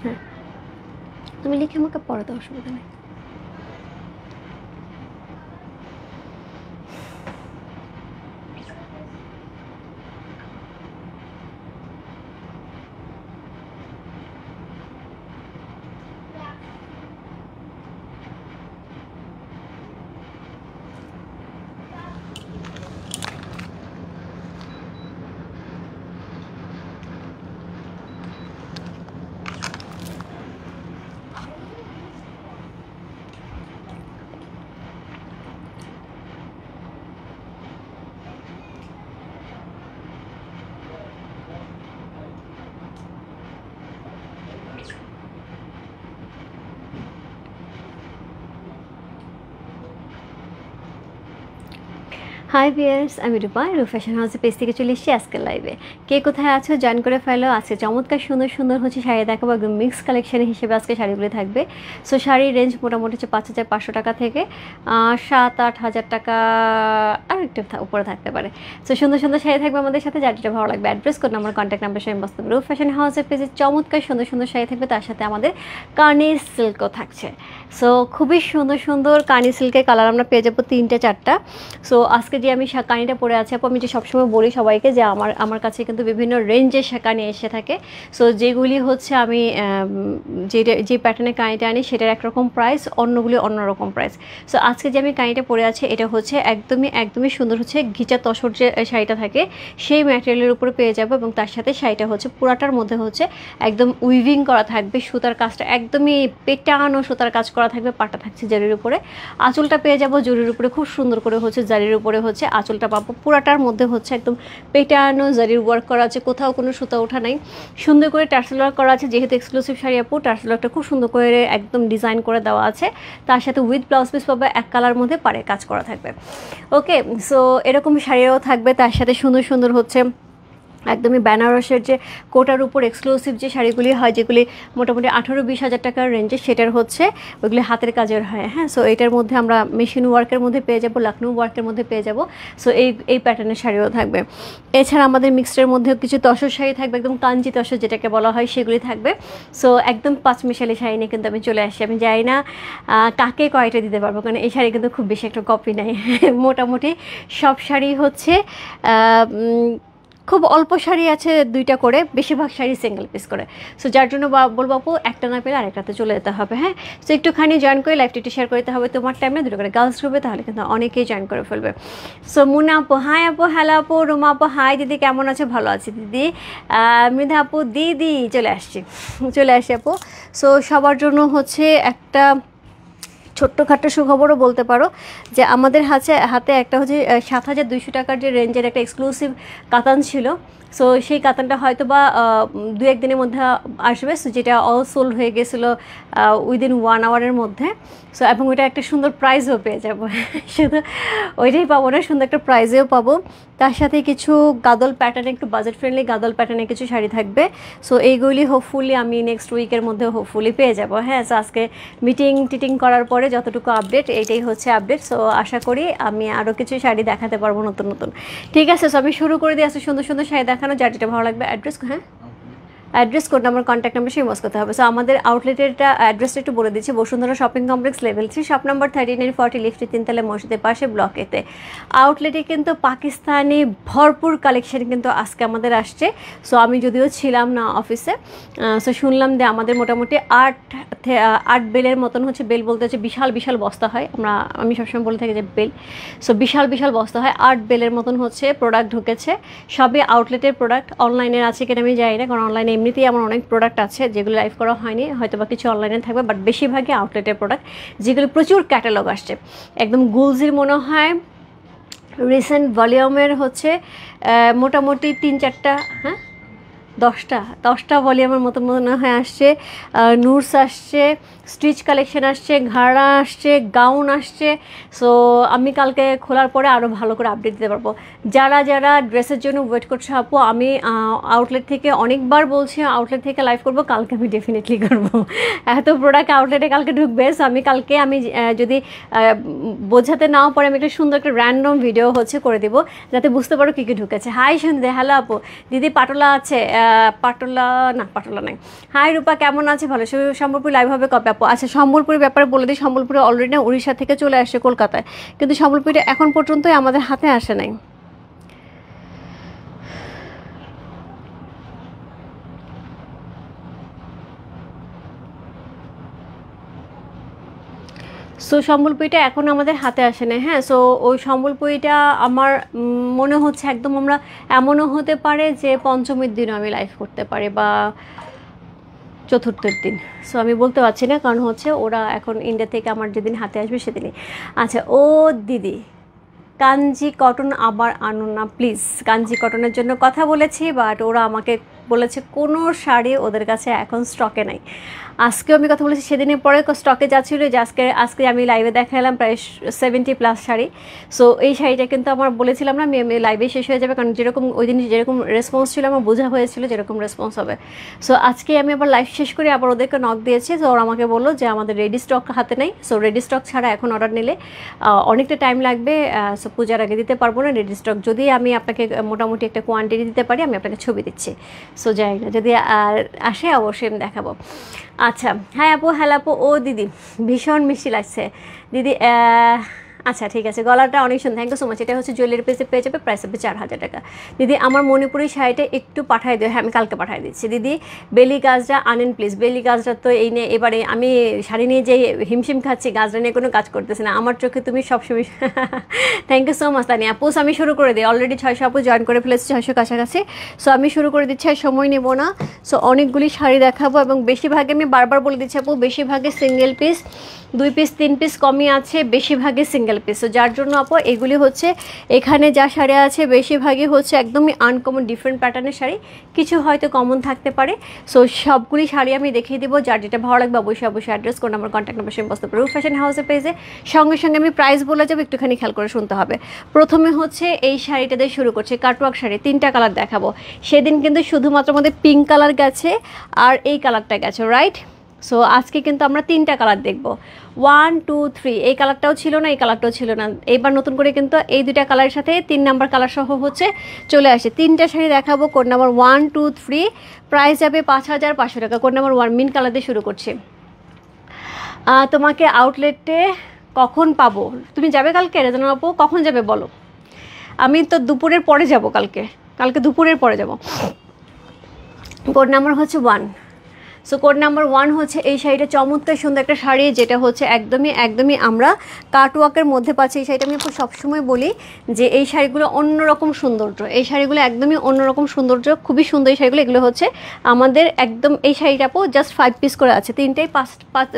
হ্যাঁ, তুমি লিখে আমাকে পড়ে দাও, অসুবিধা নেই। হাই ভিয়ার্স, আমি রূপা ফ্যাশন হাউসের পেজ থেকে চলে এসেছি আজকের লাইভে। কে কোথায় আছো জয়েন করে ফেলো। আজকে চমৎকার সুন্দর সুন্দর হচ্ছে শাড়ি দেখাবো, একদম মিক্স কালেকশন হিসেবে আজকে শাড়িগুলো থাকবে। সো শাড়ির রেঞ্জ মোটামুটি হচ্ছে 5,500 টাকা থেকে 7-8 হাজার টাকা আর একটু উপরে থাকতে পারে। সো সুন্দর সুন্দর শাড়ি থাকবে আমাদের সাথে, যার যেটা ভালো লাগবে address code number contact number সঙ্গে বাস্তব ফ্যাশন হাউসের পেজে চমৎকার সুন্দর সুন্দর শাড়ি থাকবে, তার সাথে আমাদের কার্নি সিল্কও থাকছে। সো খুবই সুন্দর সুন্দর কার্নি সিল্কের কালার আমরা পেয়ে যাবো 3-4টা। সো আজকে যে আমি শাকানিটা পরে আছি আপু, আমি যে সবসময় বলি সবাইকে যে আমার কাছে কিন্তু বিভিন্ন রেঞ্জের শাকানি এসে থাকে। সো যেগুলি হচ্ছে আমি যে প্যাটার্নের কানিটা আনি সেটার একরকম প্রাইস, অন্যগুলি অন্যরকম প্রাইস। সো আজকে যে আমি কানিটা পরে আছি এটা হচ্ছে একদমই সুন্দর হচ্ছে ঘিচা তসর যে শাড়িটা থাকে সেই ম্যাটেরিয়ালের উপরে পেয়ে যাবো, এবং তার সাথে শাড়িটা হচ্ছে পুরাটার মধ্যে হচ্ছে একদম উইভিং করা থাকবে, সুতার কাজটা একদমই পেটানো সুতার কাজ করা থাকবে, পাটা থাকছে জারির উপরে, আঁচলটা পেয়ে যাবো জরির উপরে খুব সুন্দর করে হচ্ছে জারির উপরে হচ্ছে আঁচলটা পাবো, পুরাটার মধ্যে হচ্ছে একদম পেটানো জারির ওয়ার্ক করা আছে, কোথাও কোনো সুতা ওঠা নাই, সুন্দর করে টার্সেল ওয়ার্ক করা আছে। যেহেতু এক্সক্লুসিভ শাড়ি আপু, টার্সেল ওয়ার্কটা খুব সুন্দর করে একদম ডিজাইন করে দেওয়া আছে, তার সাথে উইথ ব্লাউজ পিস পাবে, এক কালার মধ্যে পারে কাজ করা থাকবে। ওকে, সো এরকম শাড়িও থাকবে, তার সাথে সুন্দর সুন্দর হচ্ছে একদমই বেনারসের যে কোটার উপর এক্সক্লুসিভ যে শাড়িগুলি হয়, যেগুলি মোটামুটি 18-20 হাজার টাকার রেঞ্জে, সেটার হচ্ছে ওইগুলি হাতের কাজের হয়। হ্যাঁ, সো এটার মধ্যে আমরা মেশিন ওয়ার্কের মধ্যে পেয়ে যাব, লখনৌ ওয়ার্কের মধ্যে পেয়ে যাব। সো এই প্যাটার্নের শাড়িও থাকবে। এছাড়া আমাদের মিক্সডের মধ্যেও কিছু তসর শাড়ি থাকবে, একদম কাঞ্জি তসর যেটাকে বলা হয়, সেগুলি থাকবে। সো একদম পাঁচমিশালি শাড়ি নিয়ে কিন্তু আমি চলে আসি। আমি জানি না কাকে কয়টা দিতে পারবো, কারণ এই শাড়ি কিন্তু খুব বেশি একটা কপি নাই। মোটামুটি সব শাড়ি হচ্ছে খুব অল্প শাড়ি আছে 2টা করে, বেশিরভাগ শাড়ি সিঙ্গেল পিস করে। সো যার জন্য বলবো আপু একটা না পেলে আরেকটাতে চলে যেতে হবে। হ্যাঁ, সো একটুখানি জয়েন করে লাইভটা একটু শেয়ার করতে হবে তোমার টাইমে, 2টো করে গার্লস গ্রুপে, তাহলে কিন্তু অনেকেই জয়েন করে ফেলবে। সো মুনা আপু হাই আপু, হ্যালো আপু, রুমা আপু হাই, দিদি কেমন আছে? ভালো আছি দিদি। মৃধা আপু দিদি চলে আসি আপু। সো সবার জন্য হচ্ছে একটা ছোট্টখাট্টো সুখবরও বলতে পারো যে আমাদের হাতে একটা হচ্ছে 7,200 টাকার যে রেঞ্জের একটা এক্সক্লুসিভ কাতান ছিল। সো সেই কাতানটা হয়তো বা 2-1 দিনের মধ্যে আসবে, সো যেটা অল সোল্ড হয়ে গেছিলো উইদিন 1 আওয়ারের মধ্যে। সো এবং ওইটা একটা সুন্দর প্রাইজও পেয়ে যাবো। শুধু ওইটাই পাবো না, সুন্দর একটা প্রাইজেও পাবো। তার সাথে কিছু গাদল প্যাটার্নে, একটু বাজেট ফ্রেন্ডলি গাদল প্যাটার্নে কিছু শাড়ি থাকবে। সো এইগুলি হোপফুলি আমি নেক্সট উইকের মধ্যে হোপফুলি পেয়ে যাবো। হ্যাঁ, সো আজকে মিটিং করার পরে যতটুকু আপডেট, এইটাই হচ্ছে আপডেট। সো আশা করি আমি আরও কিছু শাড়ি দেখাতে পারবো নতুন নতুন। ঠিক আছে, সো আমি শুরু করে দিয়ে আসছি সুন্দর সুন্দর শাড়ি দেখানো, যার যেটা ভালো লাগবে অ্যাড্রেস, হ্যাঁ address code number contact number সেই মস করতে হবে। সো আমাদের আউটলেটেরটা অ্যাড্রেসটা একটু বলে দিচ্ছি, Bashundhara shopping complex level 3 shop number 3940 লিফটে 3তলা মসজিদের পাশে ব্লক এতে। আউটলেটে কিন্তু পাকিস্তানি ভরপুর কালেকশন কিন্তু আজকে আমাদের আসছে। সো আমি যদিও ছিলাম না অফিসে, সো শুনলাম যে আমাদের মোটামুটি 8 বেলের মতন হচ্ছে, বেল বলতে হচ্ছে বিশাল বিশাল বস্তা হয়, আমি সবসময় বলে থাকি যে বেল। সো বিশাল বিশাল বস্তা হয়, 8 বেলের মতন হচ্ছে প্রোডাক্ট ঢুকেছে, সবই আউটলেটের প্রোডাক্ট। অনলাইনের আছে কিনা আমি জানি না, কারণ অনলাইনে এমনিতেই আমার অনেক প্রোডাক্ট আছে যেগুলো লাইভ করা হয়নি, হয়তো বা কিছু অনলাইনে থাকবে, বাট বেশিরভাগই আউটলেটের প্রোডাক্ট, যেগুলো প্রচুর ক্যাটালগ আসছে। একদম গুলজির মনে হয় রিসেন্ট ভলিউমের হচ্ছে মোটামুটি 3-4টা, হ্যাঁ 10টা ভলিউমের মতো মনে হয় আসছে। নুটস আসছে, স্টিচ কালেকশন আসছে, ঘাড়া আসছে, গাউন আসছে। সো আমি কালকে খোলার পরে আরও ভালো করে আপডেট দিতে পারবো। যারা ড্রেসের জন্য ওয়েট করছে আপু, আমি আউটলেট থেকে অনেকবার বলছি আউটলেট থেকে লাইভ করবো, কালকে আমি ডেফিনেটলি করবো। এত প্রোডাক্ট আউটলেটে কালকে ঢুকবে। সো আমি কালকে যদি বোঝাতে নাও পারে, আমি একটা সুন্দর একটা র্যান্ডম ভিডিও হচ্ছে করে দেবো, যাতে বুঝতে পারো কী কী ঢুকেছে। হাই সন্ধে, হ্যালো আপু, দিদি পাটোলা আছে, পাটোলা না, পাটোলা নাই। হাই রূপা, কেমন আছে? ভালো। সম্বলপুর লাইভ হবে কবে আপু? আচ্ছা, সম্বলপুরের ব্যাপারে বলে দিই, সম্বলপুরে অলরেডি না উড়িষ্যা থেকে চলে আসছে কলকাতায়, কিন্তু সম্বলপুরটা এখন পর্যন্তই আমাদের হাতে আসে নাই। সো সম্বলপুরীটা এখন আমাদের হাতে আসে না। হ্যাঁ, সো ওই সম্বলপুরীটা আমার মনে হচ্ছে একদম আমরা এমনও হতে পারে যে পঞ্চমীর দিনও আমি লাইভ করতে পারি বা চতুর্থের দিন। সো আমি বলতে পারছি না, কারণ হচ্ছে ওরা এখন ইন্ডিয়া থেকে আমার যেদিন হাতে আসবে সেদিনই। আচ্ছা, ও দিদি কাঞ্জি কটন আবার আনো না প্লিজ। কাঞ্জি কটনের জন্য কথা বলেছি, বাট ওরা আমাকে বলেছে কোনো শাড়ি ওদের কাছে এখন স্টকে নাই। আজকেও আমি কথা বলেছি, সেদিনের পরে স্টকে যাচ্ছিলো যে আজকে আমি লাইভে দেখালাম প্রায় 70+ শাড়ি। সো এই শাড়িটা কিন্তু আমার বলেছিলাম না আমি লাইভে শেষ হয়ে যাবে, কারণ যেরকম ওই দিন যেরকম রেসপন্স ছিল আমার বোঝা হয়েছিল যেরকম রেসপন্স হবে। সো আজকে আমি আবার লাইভ শেষ করে আবার ওদেরকে নক দিয়েছি। তো ওরা আমাকে বললো যে আমাদের রেডি স্টক হাতে নেই। সো রেডি স্টক ছাড়া এখন অর্ডার নিলে অনেকটা টাইম লাগবে। সো পূজার আগে দিতে পারবো না রেডি স্টক। যদি আমি আপনাকে মোটামুটি একটা কোয়ান্টিটি দিতে পারি, আমি আপনাকে ছবি দিচ্ছি। সো যাই না, যদি আসে অবশ্যই আমি দেখাবো। আচ্ছা, হ্যাঁ আপু, হ্যালো আপু। ও দিদি ভীষণ মিষ্টি লাগছে দিদি। আচ্ছা ঠিক আছে, গলাটা অনেক সুন্দর, থ্যাংক ইউ সো মাচ। এটা হচ্ছে জুয়েলারি পেজে পেয়ে যাবে, প্রাইস হবে 4000 টাকা। দিদি আমার মণিপুরি শাড়িটা একটু পাঠিয়ে দেবে। হ্যাঁ, আমি কালকে পাঠিয়ে দিচ্ছি দিদি। বেলি গাছটা আনেন প্লিজ। বেলি গাছটা তো এই নিয়ে এবারে আমি শাড়ি নিয়ে যে হিমশিম খাচ্ছি, গাছটা নিয়ে কোনো কাজ করতেছে না আমার চোখে, তুমি সবসময়। Thank you so much Tania. আপুস আমি শুরু করে দিই, অলরেডি 600 আপু জয়েন করে ফেলেছি, 600 কাছাকাছি। সো আমি শুরু করে দিচ্ছি, আর সময় নেব না। সো অনেকগুলি শাড়ি দেখাবো, এবং বেশিরভাগে আমি বারবার বলে দিচ্ছি আপু, বেশিরভাগে সিঙ্গেল পিস, 2 পিস 3 পিস কমই আছে, বেশিরভাগে সিঙ্গেল পিস। তো যার জন্য আপু এগুলি হচ্ছে এখানে যা শাড়ি আছে বেশিরভাগই হচ্ছে একদমই আনকমন ডিফারেন্ট প্যাটার্নের শাড়ি, কিছু হয়তো কমন থাকতে পারে। সো সবগুলি শাড়ি আমি দেখিয়ে দেবো, যার যেটা ভালো লাগবে অবশ্যই অবশ্যই অ্যাড্রেস কোন আমার কন্ট্যাক্ট নাম্বার সেম বসতে পারে ফ্যাশন হাউসের পেজে। সঙ্গে সঙ্গে আমি প্রাইস বলে যাবো, একটুখানি খেয়াল করে শুনতে হবে। প্রথমে হচ্ছে এই শাড়িটা দিয়ে শুরু করছে, কাটওয়ার্ক শাড়ি, 3টা কালার দেখাবো। সেদিন কিন্তু শুধুমাত্র আমাদের পিঙ্ক কালার গেছে আর এই কালারটা গেছে, রাইট? সো আজকে কিন্তু আমরা 3টা কালার দেখব, 1 2 3। এই কালারটাও ছিল না, এই কালারটাও ছিল না, এইবার নতুন করে কিন্তু এই 2টা কালারের সাথে 3 নাম্বার কালার সহ হচ্ছে চলে আসে। 3টা শাড়ি দেখাবো, কোড নাম্বার 1 2 3, প্রাইস যাবে 5500 টাকা। কোড নাম্বার 1 মিন কালার দিয়ে শুরু করছি। তোমাকে আউটলেটে কখন পাবো? তুমি যাবে কালকে রেজানা আপু? কখন যাবে বলো? আমি তো দুপুরের পরে যাব, কালকে দুপুরের পরে যাব। কোড নাম্বার হচ্ছে 1। সো কোড নাম্বার 1 হচ্ছে এই শাড়িটা, চমৎকার সুন্দর একটা শাড়ি, যেটা হচ্ছে একদমই আমরা কাটওয়ার্কের মধ্যে পাচ্ছি। এই শাড়িটা আমি আপু সবসময় বলি যে এই শাড়িগুলো অন্যরকম সৌন্দর্য, এই শাড়িগুলো একদমই অন্যরকম সৌন্দর্য, খুবই সুন্দর এই শাড়িগুলো। এগুলো হচ্ছে আমাদের একদম, এই শাড়িটা আপু জাস্ট 5 পিস করে আছে, 3টাই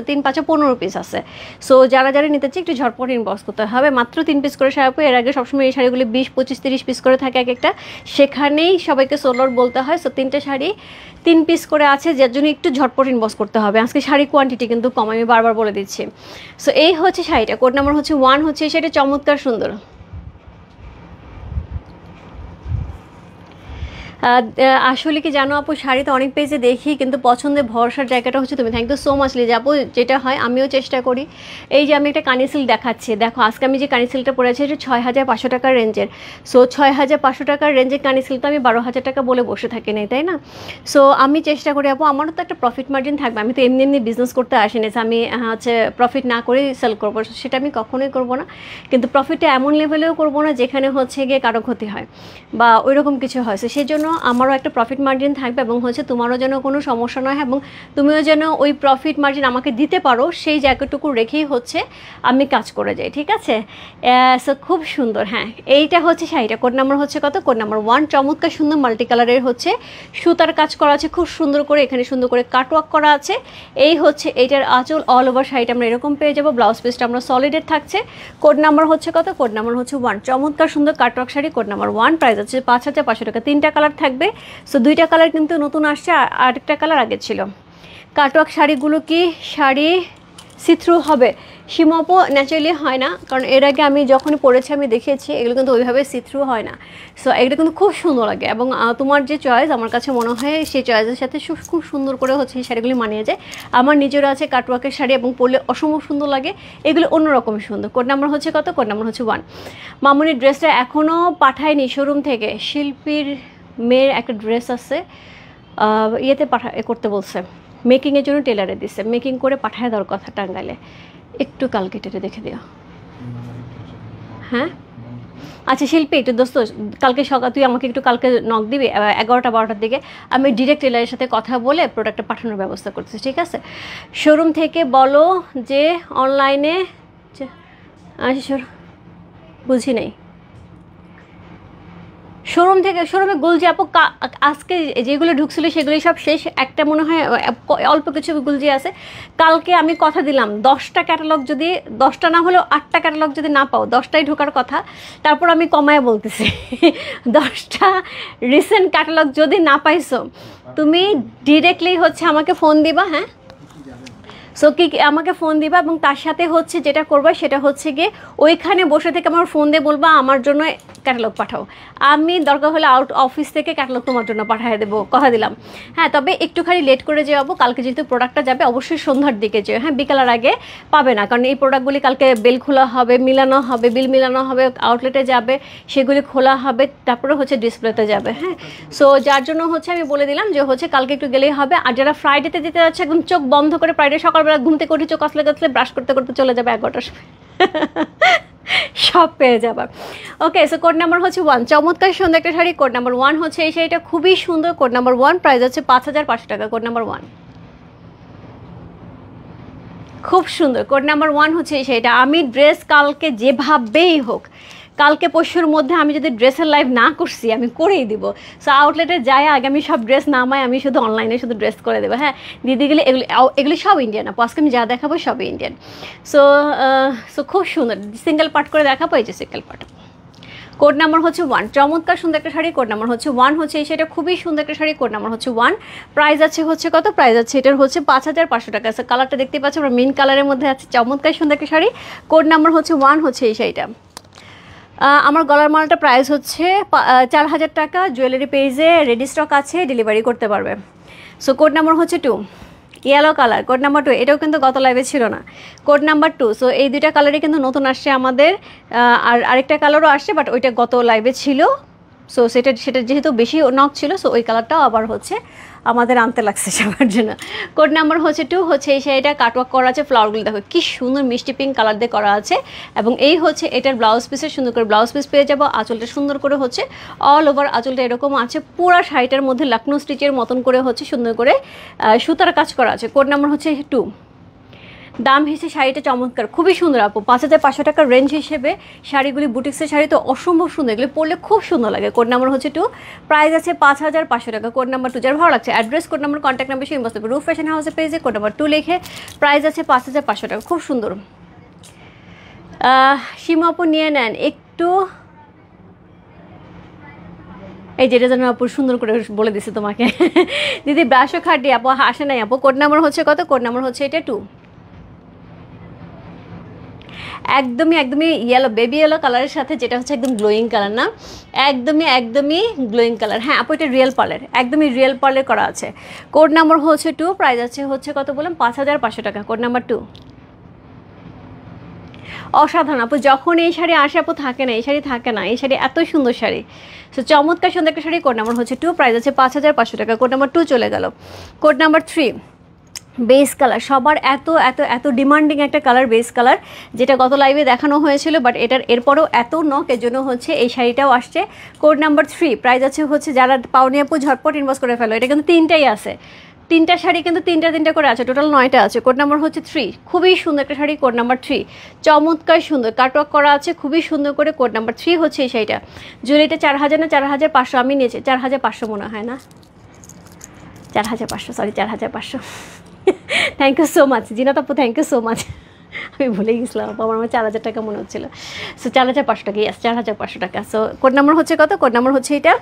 3 5 15 পিস আছে। সো যারা নিতে চাই একটু ঝটপট ইনবক্স করতে হবে, মাত্র 3 পিস করে শাড়ি আপু। এর আগে সবসময় এই শাড়িগুলি 20 25 30 পিস করে থাকে এক একটা, সেখানেই সবাইকে সোলোর বলতে হয়। সো 3টা শাড়ি 3 পিস করে আছে, যার জন্য একটু ঝটপট ইনবক্স করতে হবে। আজকে শাড়ি কোয়ান্টিটি কিন্তু কম, আমি বারবার বলে দিচ্ছি। সো এই হচ্ছে শাড়িটা, কোড নাম্বার হচ্ছে 1 হচ্ছে এই শাড়িটা, চমৎকার সুন্দর। আসলে কি জানো আপু, শাড়ি তো অনেক পেজে দেখি, কিন্তু পছন্দের ভরসার জায়গাটা হচ্ছে তুমি। Thank you so much Liza আপু। যেটা হয় আমিও চেষ্টা করি, এই যে আমি একটা কানি সিল্ক দেখাচ্ছি, দেখো আজকে আমি যে কানি সিল্কটা পরেছি এটা 6500 টাকার রেঞ্জের। সো 6500 টাকার রেঞ্জের কানি সিল্ক তো আমি 12000 টাকা বলে বসে থাকি নাই, তাই না? সো আমি চেষ্টা করি আপু, আমারও তো একটা প্রফিট মার্জিন থাকবে। আমি তো এমনি বিজনেস করতে আসিনি যে আমি হচ্ছে প্রফিট না করেই সেল করবো, সেটা আমি কখনোই করবো না। কিন্তু প্রফিটটা এমন লেভেলেও করবো না যেখানে হচ্ছে গিয়ে কারো ক্ষতি হয় বা ওইরকম কিছু হয়। সেই জন্য আমারও একটা প্রফিট মার্জিন থাকবে, এবং হচ্ছে তোমারও যেন কোনো সমস্যা নয়, এবং তুমিও যেন ওই প্রফিট মার্জিন আমাকে দিতে পারো, সেই জায়গাটুকু রেখেই হচ্ছে আমি কাজ করে যাই, ঠিক আছে? সো খুব সুন্দর। হ্যাঁ, এইটা হচ্ছে শাড়িটা, কোড নাম্বার হচ্ছে কত? Code number 1। চমৎকার সুন্দর মাল্টি কালারের হচ্ছে সুতার কাজ করা আছে, খুব সুন্দর করে, এখানে সুন্দর করে কাটওয়ার্ক করা আছে। এই হচ্ছে এইটার আঁচল, অল ওভার শাড়িটা আমরা এরকম পেয়ে যাবো। ব্লাউজ পিসটা আমরা সলিডের থাকছে। কোড নাম্বার হচ্ছে কত? কোড নাম্বার হচ্ছে 1। চমৎকার সুন্দর cutwork sari, code number 1, price হচ্ছে 5500 টাকা। 3টা কালার থাকবে। সো 2টা কালার কিন্তু নতুন আসছে, আর একটা কালার আগে ছিল। কাটওয়ার্ক শাড়িগুলো কি শাড়ি সিথ্রু হবে? সীমাপো ন্যাচারালি হয় না, কারণ এর আগে আমি যখনই পরেছি আমি দেখেছি এগুলো কিন্তু ওইভাবে সিথ্রু হয় না। সো এগুলো কিন্তু খুব সুন্দর লাগে, এবং তোমার যে চয়েস আমার কাছে মনে হয় সেই চয়েসের সাথে খুব সুন্দর করে হচ্ছে এই শাড়িগুলি মানিয়ে যায়। আমার নিজেরও আছে কাটওয়ার্কের শাড়ি, এবং পরলে অসম্ভব সুন্দর লাগে, এগুলো অন্যরকম সুন্দর। কোড নাম্বার হচ্ছে কত? কোড নাম্বার হচ্ছে 1। মামুনির ড্রেসটা এখনও পাঠায়নি শোরুম থেকে, শিল্পীর মেয়ের একটা ড্রেস আছে, ইয়েতে করতে বলছে, মেকিংয়ের জন্য টেলারে দিচ্ছে, মেকিং করে পাঠায় দেওয়ার কথা টাঙ্গাইলে। একটু কালকে টেটে দেখে দিও। হ্যাঁ আচ্ছা শিল্পী, একটু দোস্ত কালকে সকাল তুই আমাকে একটু কালকে নক দিবি 11টা-12টার দিকে, আমি ডিরেক্ট টেলারের সাথে কথা বলে প্রোডাক্টটা পাঠানোর ব্যবস্থা করতেছি, ঠিক আছে? শোরুম থেকে বলো যে অনলাইনে, আচ্ছা বুঝি নাই। শোরুমে গুলজি আপু আজকে যেগুলো ঢুকছিল সেগুলি সব শেষ, একটা মনে হয় অল্প কিছু গুলজি আছে। কালকে আমি কথা দিলাম 10টা ক্যাটালগ, যদি 10টা না হলেও 8টা ক্যাটালগ যদি না পাও, 10টাই ঢোকার কথা, তারপর আমি কমায় বলতেছি 10টা রিসেন্ট ক্যাটালগ যদি না পাইছো তুমি ডিরেক্টলি হচ্ছে আমাকে ফোন দিবা। হ্যাঁ সো কি আমাকে ফোন দিবা, এবং তার সাথে হচ্ছে যেটা করবা সেটা হচ্ছে গিয়ে ওইখানে বসে থেকে আমার ফোন দিয়ে বলবা আমার জন্য ক্যাটালগ পাঠাও, আমি দরকার হলে আউট অফিস থেকে ক্যাটালগ তোমার জন্য পাঠিয়ে দেবো, কথা দিলাম। হ্যাঁ তবে একটুখানি লেট করে যাবো, কালকে যেহেতু প্রোডাক্টটা যাবে অবশ্যই সন্ধ্যার দিকে যেও। হ্যাঁ বিকালের আগে পাবে না, কারণ এই প্রোডাক্টগুলি কালকে বেল খোলা হবে, মিলানো হবে, বিল মিলানো হবে, আউটলেটে যাবে, সেগুলি খোলা হবে, তারপরে হচ্ছে ডিসপ্লেতে যাবে। হ্যাঁ সো যার জন্য হচ্ছে আমি বলে দিলাম যে হচ্ছে কালকে একটু গেলেই হবে। আর যারা ফ্রাইডেতে যেতে যাচ্ছে একদম চোখ বন্ধ করে, ফ্রাইডে সকালবেলা ঘুম থেকে উঠে চোখ আসলে গাছলে ব্রাশ করতে করতে চলে যাবে 11টার সময় সব পেয়ে যাবে। ওকে সো কোড নাম্বার হচ্ছে 1, চমৎকার সুন্দর একটা শাড়ি, কোড নাম্বার 1 হচ্ছে এই শাড়িটা খুবই সুন্দর, কোড নাম্বার 1, প্রাইস হচ্ছে 5500 টাকা, কোড নাম্বার 1 খুব সুন্দর। কোড নাম্বার 1 হচ্ছে এই শাড়িটা। আমি ড্রেস কালকে যেভাবেই হোক, কালকে পরশুর মধ্যে আমি যদি ড্রেসের লাইভ না করছি আমি করেই দিব। সো আউটলেটে যাই আগে আমি সব ড্রেস নামাই, আমি শুধু অনলাইনে শুধু ড্রেস করে দেবো। হ্যাঁ দিদি গেলে এগুলি সব ইন্ডিয়ান, আপু আজকে আমি যা দেখাবো সবই ইন্ডিয়ান। সো সো খুব সুন্দর, সিঙ্গেল পার্ট করে দেখাবো, এই যে সিঙ্গেল পার্ট। কোড নাম্বার হচ্ছে 1, চমৎকার সুন্দর একটা শাড়ি, কোড নাম্বার হচ্ছে 1 হচ্ছে এই শাড়িটা খুবই সুন্দর একটা শাড়ি, কোড নাম্বার হচ্ছে 1, প্রাইস আছে হচ্ছে কত, প্রাইস আছে এটার হচ্ছে 5500 টাকা। সো কালারটা দেখতে পাচ্ছ আমরা মিন কালারের মধ্যে আছে, চমৎকার সুন্দর একটা শাড়ি, কোড নাম্বার হচ্ছে 1 হচ্ছে এই শাড়িটা। আমার গলার মালটা প্রাইস হচ্ছে 4000 টাকা, জুয়েলারি পেজে রেডি স্টক আছে, ডেলিভারি করতে পারবে। সো কোড নাম্বার হচ্ছে 2, ইয়েলো কালার, কোড নাম্বার 2, এটাও কিন্তু গত লাইভে ছিল না, কোড নাম্বার 2। সো এই দুইটা কালারই কিন্তু নতুন আসছে আমাদের, আর আরেকটা কালারও আসছে বাট ওইটা গত লাইভে ছিল। সো সেটা যেহেতু বেশি নক ছিল, সো ওই কালারটাও আবার হচ্ছে আমাদের আনতে লাগছে সবার জন্য। কোড নাম্বার হচ্ছে 2 হচ্ছে এই শাড়িটা কাটওয়ার্ক করা আছে, ফ্লাওয়ারগুলো দেখো কি সুন্দর মিষ্টি পিঙ্ক কালার দিয়ে করা আছে, এবং এই হচ্ছে এটার ব্লাউজ পিসে সুন্দর করে ব্লাউজ পিস পেয়ে যাবো। আঁচলটা সুন্দর করে হচ্ছে অল ওভার আঁচলটা এরকম আছে, পুরো শাড়িটার মধ্যে লখনৌ স্টিচের মতন করে হচ্ছে সুন্দর করে সুতার কাজ করা আছে। কোড নাম্বার হচ্ছে 2, দাম হিসেবে শাড়িটা চমৎকার, খুবই সুন্দর আপু, 5500 টাকার রেঞ্জ হিসেবে শাড়িগুলি বুটিক্সের শাড়ি তো অসম্ভব সুন্দর, এগুলি পরলে খুব সুন্দর লাগে। কোড নাম্বার হচ্ছে 2, প্রাইস আছে 5500 টাকা, কোড নাম্বার 2। যার ভালো লাগছে address, code number, contact number সেই মস্ত রূপ ফ্যাশন হাউসের পেজে কোড নাম্বার 2 লিখে প্রাইস আছে 5500 টাকা, খুব সুন্দর। সীমা আপু নিয়ে নেন একটু, এই যেটা যেন আপু সুন্দর করে বলে দিছে তোমাকে দিদি ব্রাশও খাটি আপু আসে নাই আপু। কোড নাম্বার হচ্ছে কত, কোড নাম্বার হচ্ছে এটা 2, একদমই ইয়েলো, বেবি ইয়েলো কালারের সাথে, যেটা হচ্ছে একদম গ্লোয়িং কালার না, একদমই গ্লোয়িং কালার। হ্যাঁ আপু এটা রিয়েল পার্লের, একদমই রিয়েল পার্লের করা আছে। কোড নাম্বার হচ্ছে 2, প্রাইস আছে হচ্ছে কত বললাম 5500 টাকা, কোড নাম্বার 2। অসাধারণ আপু, যখন এই শাড়ি আসে আপু থাকে না, এই শাড়ি থাকে না, এই শাড়ি এত সুন্দর শাড়ি। সো চমৎকার সুন্দর একটা শাড়ি, কোড নাম্বার হচ্ছে 2, প্রাইস আছে 5500 টাকা, কোড নাম্বার 2 চলে গেল। কোড নাম্বার 3, বেস কালার, সবার এত ডিমান্ডিং একটা কালার, বেস কালার, যেটা গত লাইভে দেখানো হয়েছিল বাট এটার এরপরেও এত নক, এর জন্য হচ্ছে এই শাড়িটাও আসছে। কোড নাম্বার 3, প্রাইস আছে হচ্ছে, যারা পাওনি আপু ঝটপট ইনবক্স করে ফেলো, এটা কিন্তু 3টাই আছে, 3টা শাড়ি কিন্তু 3টা করে আছে, টোটাল 9টা আছে। কোড নাম্বার হচ্ছে 3, খুবই সুন্দর একটা শাড়ি, কোড নাম্বার 3, চমৎকার সুন্দর কাটওয়ার্ক করা আছে খুবই সুন্দর করে, কোড নাম্বার 3 হচ্ছে এই শাড়িটা। জুয়েলারিটা 4000 না 4500, আমি নিয়েছি 4500 মনে হয় না, 4500, sorry 4500 thank you so much Zinat আপু, থ্যাংক ইউ সো মাচ, আমি ভুলে গেছিলাম আপু, আমার 4000 টাকা মনে হচ্ছিল। সো 4500 টাকা, ইয়েস 4500 টাকা। সো কোড নাম্বার হচ্ছে কত, কোড নাম্বার হচ্ছে এটা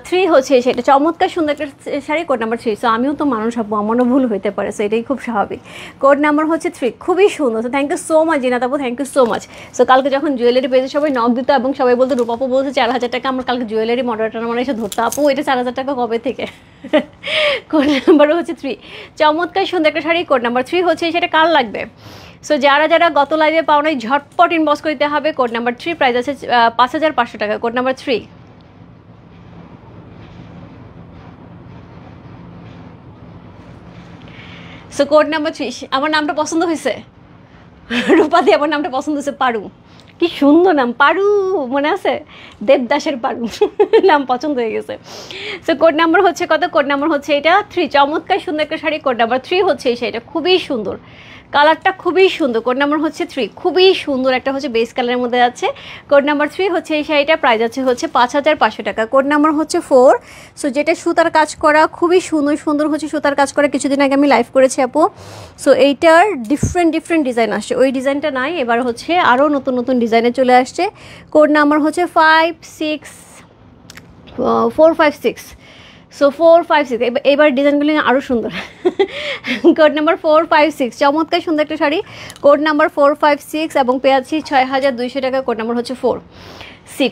3 হচ্ছে সেটা, চমৎকার সুন্দর একটা শাড়ি, কোড নাম্বার 3। সো আমিও তো মানুষ আপু, আমারও ভুল হইতে পারে, সো এটাই খুব স্বাভাবিক। কোড নাম্বার হচ্ছে 3, খুবই সুন্দর। So thank you so much Zinat আপু, thank you so much. So কালকে যখন জুয়েলারি পেজে সবাই নক দিত এবং সবাই বলতো রূপাপু বলছে 4000 টাকা, আমার কালকে জুয়েলারি মডারেটার মানে এসে ধরতো আপু এটা 4000 টাকা কবে থেকে কোড নাম্বার হচ্ছে 3, চমৎকার সুন্দর একটা শাড়ি, কোড নাম্বার 3 হচ্ছে সেটা কার লাগবে। সো যারা গত লাইভে পাও নাই ঝটপট ইনবক্স করতে হবে, কোড নাম্বার 3, প্রাইস আছে 5500 টাকা, code number 3। So code number 3, আমার নামটা পছন্দ হয়েছে? রূপাদি আমার নামটা পছন্দ হয়েছে, পারু। কি সুন্দর নাম, পারু, মনে আছে? দেবদাসের পারু নাম পছন্দ হয়ে গেছে। সো কোড নাম্বার হচ্ছে কত? কোড নাম্বার হচ্ছে এটা 3। চমৎকার সুন্দর একটা শাড়ি, কোড নাম্বার 3 হচ্ছে এই শাড়িটা, খুবই সুন্দর, কালারটা খুবই সুন্দর। কোড নাম্বার হচ্ছে 3, খুবই সুন্দর একটা হচ্ছে বেস কালারের মধ্যে আছে। কোড নাম্বার 3 হচ্ছে এই শাড়িটা, প্রাইস আছে হচ্ছে 5500 টাকা। কোড নাম্বার হচ্ছে 4। সো যেটা সুতার কাজ করা, খুবই সুন্দর সুন্দর হচ্ছে সুতার কাজ করা। কিছুদিন আগে আমি লাইভ করেছি আপু। সো এইটার ডিফারেন্ট ডিজাইন আসছে, ওই ডিজাইনটা নাই, এবার হচ্ছে আরও নতুন নতুন ডিজাইনে চলে আসছে। কোড নাম্বার হচ্ছে 4, 5, 6। সো 4, 5, 6, এবার ডিজাইনগুলি আরও সুন্দর। কোড নাম্বার 4, 5, 6, চমৎকার সুন্দর একটা শাড়ি। কোড নাম্বার 4, 5, 6 এবং পেয়েছি 6200 টাকা। কোড নাম্বার হচ্ছে 4।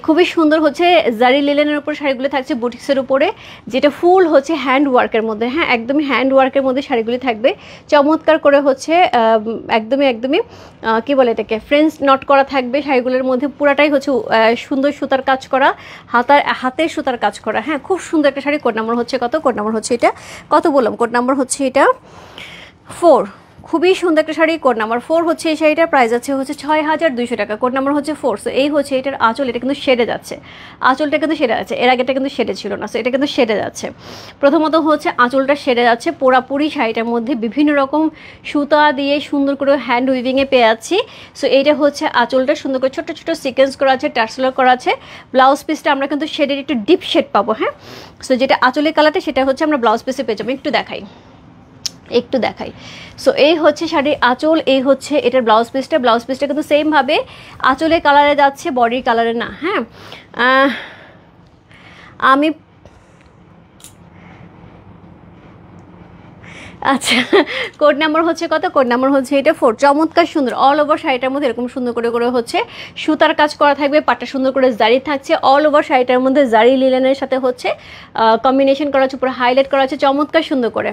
খুবই সুন্দর হচ্ছে জারি লিলেনের উপর শাড়িগুলো থাকছে, বুটিক্সের উপরে, যেটা ফুল হচ্ছে হ্যান্ড ওয়ার্কের মধ্যে। হ্যাঁ, একদমই হ্যান্ড ওয়ার্কের মধ্যে শাড়িগুলি থাকবে, চমৎকার করে হচ্ছে একদমই কী বলে এটাকে, ফ্রেঞ্চ নট করা থাকবে শাড়িগুলোর মধ্যে, পুরাটাই হচ্ছে সুন্দর সুতার কাজ করা, হাতের সুতার কাজ করা। হ্যাঁ, খুব সুন্দর একটা শাড়ি। কোড নাম্বার হচ্ছে কত? কোড নাম্বার হচ্ছে এটা কত বললাম? কোড নাম্বার হচ্ছে এটা 4। খুবই সুন্দর একটা শাড়ি। কোড নাম্বার 4 হচ্ছে এই শাড়িটার প্রাইস আছে হচ্ছে 6200 টাকা। কোড নাম্বার হচ্ছে 4। সো এই হচ্ছে এটার আঁচল, এটা কিন্তু শেডে যাচ্ছে, আঁচলটা কিন্তু শেডে যাচ্ছে, এর আগেটা কিন্তু শেডে ছিল না। সো এটা কিন্তু শেডে যাচ্ছে। প্রথমত হচ্ছে আঁচলটা শেডে যাচ্ছে, পুরাপুরি শাড়িটার মধ্যে বিভিন্ন রকম সুতা দিয়ে সুন্দর করে হ্যান্ড উইভিংয়ে পেয়ে যাচ্ছি। সো এইটা হচ্ছে আঁচলটা সুন্দর করে ছোটো ছোটো সিকোয়েন্স করা আছে, টার্সেল করা আছে। ব্লাউজ পিসটা আমরা কিন্তু শেডের একটু ডিপ শেড পাবো। হ্যাঁ, সো যেটা আঁচলের কালারটা সেটা হচ্ছে আমরা ব্লাউজ পিসে পেয়ে যাবো। একটু দেখাই। সো এই হচ্ছে শাড়ির আঁচল, এই হচ্ছে এটার ব্লাউজ পিসটা কিন্তু সেমভাবে আঁচলের কালারে যাচ্ছে, বডির কালারে না। হ্যাঁ, আমি আচ্ছা, কোড নাম্বার হচ্ছে কত? কোড নাম্বার হচ্ছে এটা 4। চমৎকার সুন্দর, অল ওভার শাড়িটার মধ্যে এরকম সুন্দর করে করে হচ্ছে সুতার কাজ করা থাকবে, পাটটা সুন্দর করে জারি থাকছে, অল ওভার শাড়িটার মধ্যে জারি লিলেনের সাথে হচ্ছে কম্বিনেশন করা আছে, পুরো হাইলাইট করা আছে চমৎকার সুন্দর করে।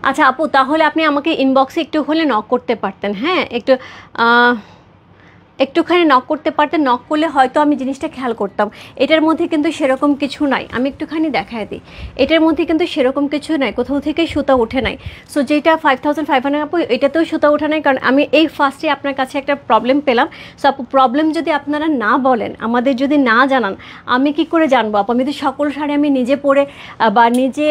আচ্ছা আপু, তাহলে আপনি আমাকে ইনবক্সে একটু হলে নক করতে পারতেন। হ্যাঁ, একটুখানি নক করতে পারতেন, নক করলে হয়তো আমি জিনিসটা খেয়াল করতাম। এটার মধ্যে কিন্তু সেরকম কিছু নাই, আমি একটুখানি দেখাই দিই। এটার মধ্যে কিন্তু সেরকম কিছু নাই, কোথাও থেকে সুতা ওঠে নাই। সো যেটা 5500 আপু, এটাতেও সুতা ওঠে নাই, কারণ আমি এই ফার্স্টে আপনার কাছে একটা প্রবলেম পেলাম। সো আপু, প্রবলেম যদি আপনারা না বলেন, আমাদের যদি না জানান, আমি কি করে জানবো আপু? আমি তো সকল শাড়ি আমি নিজে পরে বা নিজে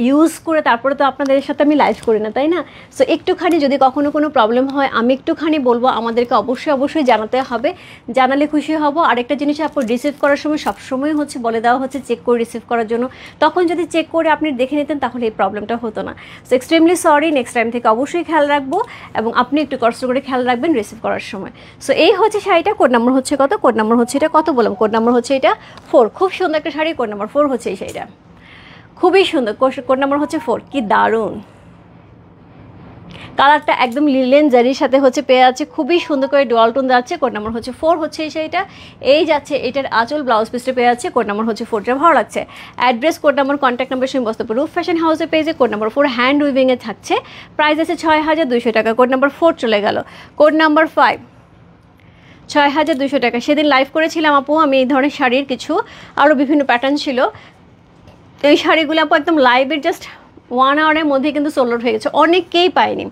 ইউজ করে তারপরে তো আপনাদের সাথে আমি লাইভ করি না, তাই না? সো একটুখানি যদি কখনো কোনো প্রবলেম হয়, আমি একটুখানি বলবো, আমাদেরকে অবশ্যই জানাতে হবে, জানালে খুশি হব। আরেকটা জিনিস আপু, রিসিভ করার সময় সবসময় হচ্ছে বলে দেওয়া হচ্ছে চেক করে রিসিভ করার জন্য, তখন যদি চেক করে আপনি দেখে নিতেন তাহলে এই প্রবলেমটা হতো না। So extremely sorry, next time থেকে অবশ্যই খেয়াল রাখবো, এবং আপনি একটু কষ্ট করে খেয়াল রাখবেন রিসিভ করার সময়। সো এই হচ্ছে শাড়িটা। কোড নাম্বার হচ্ছে কত? কোড নাম্বার হচ্ছে এটা কত বললাম? কোড নাম্বার হচ্ছে এটা 4। খুব সুন্দর একটা শাড়ি, কোড নাম্বার 4 হচ্ছে এই শাড়িটা, খুবই সুন্দর। কোড নাম্বার হচ্ছে 4। কি দারুণ কালারটা, একদম লিলেন জারির সাথে হচ্ছে পেয়ে আছে, খুবই সুন্দর করে ডুয়াল টোন যাচ্ছে। কোড নাম্বার হচ্ছে 4 হচ্ছে এই শাড়িটা, এই যাচ্ছে এটার আঁচল, ব্লাউজ পিসটা পেয়ে আছে। কোড নাম্বার হচ্ছে 4, ভালো লাগছে। Address, code number, contact number বস্তু রূপ ফ্যাশন হাউসের পেজে। কোড নাম্বার 4 হ্যান্ড উইভিংয়ে থাকছে, প্রাইস আছে 6200 টাকা। কোড নাম্বার 4 চলে গেল। কোড নাম্বার 5 6200 টাকা। সেদিন লাইভ করেছিলাম আপু আমি এই ধরনের শাড়ির, কিছু আরও বিভিন্ন প্যাটার্ন ছিল। এই শাড়িগুলো আপু একদম লাইভের জাস্ট 1 আওয়ারের মধ্যে কিন্তু সোল্ড আউট হয়ে গেছে, অনেকেই পায়নি।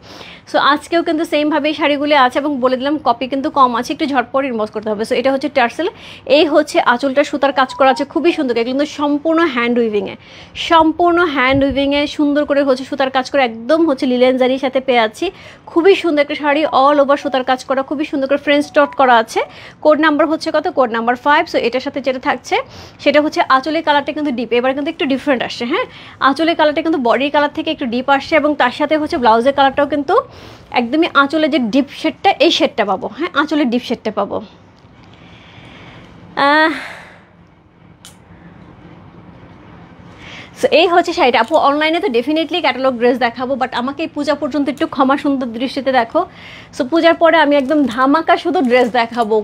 সো আজকেও কিন্তু সেমভাবে এই শাড়িগুলো আছে, এবং বলে দিলাম কপি কিন্তু কম আছে, একটু ঝটপট ইনবক্স করতে হবে। সো এটা হচ্ছে টার্সেল, এই হচ্ছে আঁচলটা সুতার কাজ করা আছে, খুবই সুন্দর, কিন্তু সম্পূর্ণ হ্যান্ড উইভিংয়ে সুন্দর করে হচ্ছে সুতার কাজ করে, একদম হচ্ছে লিলেন জারির সাথে পেয়ে আছি। খুবই সুন্দর একটা শাড়ি, অল ওভার সুতার কাজ করা, খুবই সুন্দর করে ফ্রেঞ্চ ডট করা আছে। কোড নাম্বার হচ্ছে কত? Code number 5। সো এটার সাথে যেটা থাকছে সেটা হচ্ছে আঁচলের কালারটা কিন্তু ডিপ, এবার কিন্তু একটু ডিফারেন্ট আসছে। হ্যাঁ, আঁচলের কালারটা কিন্তু বডির কালার থেকে একটু ডিপ আসছে, এবং তার সাথে হচ্ছে ব্লাউজের কালারটাও কিন্তু একদমই আঁচলের যে ডিপ শেডটা, এই শেডটা পাবো। হ্যাঁ, আঁচলের ডিপ শেডটা পাবো। সো এই হচ্ছে শাড়িটা। আপু অনলাইনে তো ডেফিনেটলি ক্যাটালগ ড্রেস দেখাবো, বাট আমাকে এই পূজা পর্যন্ত একটু ক্ষমা সুন্দর দৃষ্টিতে দেখো। সো পূজার পরে আমি একদম ধামাকা শুধু ড্রেস দেখাবো।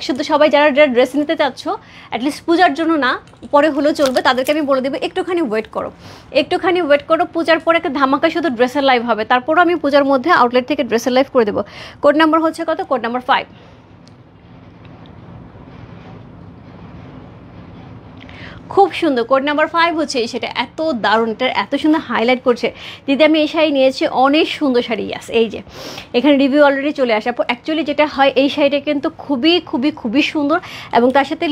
শুধু সবাই যারা ড্রেস নিতে চাচ্ছ, অ্যাটলিস্ট পূজার জন্য না, পরে হলেও চলবে, তাদেরকে আমি বলে দেবো একটুখানি ওয়েট করো, একটুখানি ওয়েট করো। পূজার পরে একটা ধামাকা শুধু ড্রেসের লাইভ হবে, তারপরও আমি পূজার মধ্যে আউটলেট থেকে ড্রেসের লাইভ করে দেবো। কোড নাম্বার হচ্ছে কত? Code number 5। খুব সুন্দর কোড নাম্বার 5 হচ্ছে সেটা। এত দারুণ, এটা এত সুন্দর হাইলাইট করছে। দিদি আমি এই শাড়ি নিয়েছি, অনেক সুন্দর শাড়ি। ইয়াস, এই যে এখানে রিভিউ অলরেডি চলে আসে। আপু অ্যাকচুয়ালি যেটা হয়, এই শাড়িটা কিন্তু খুবই খুবই খুবই সুন্দর, এবং তার সাথে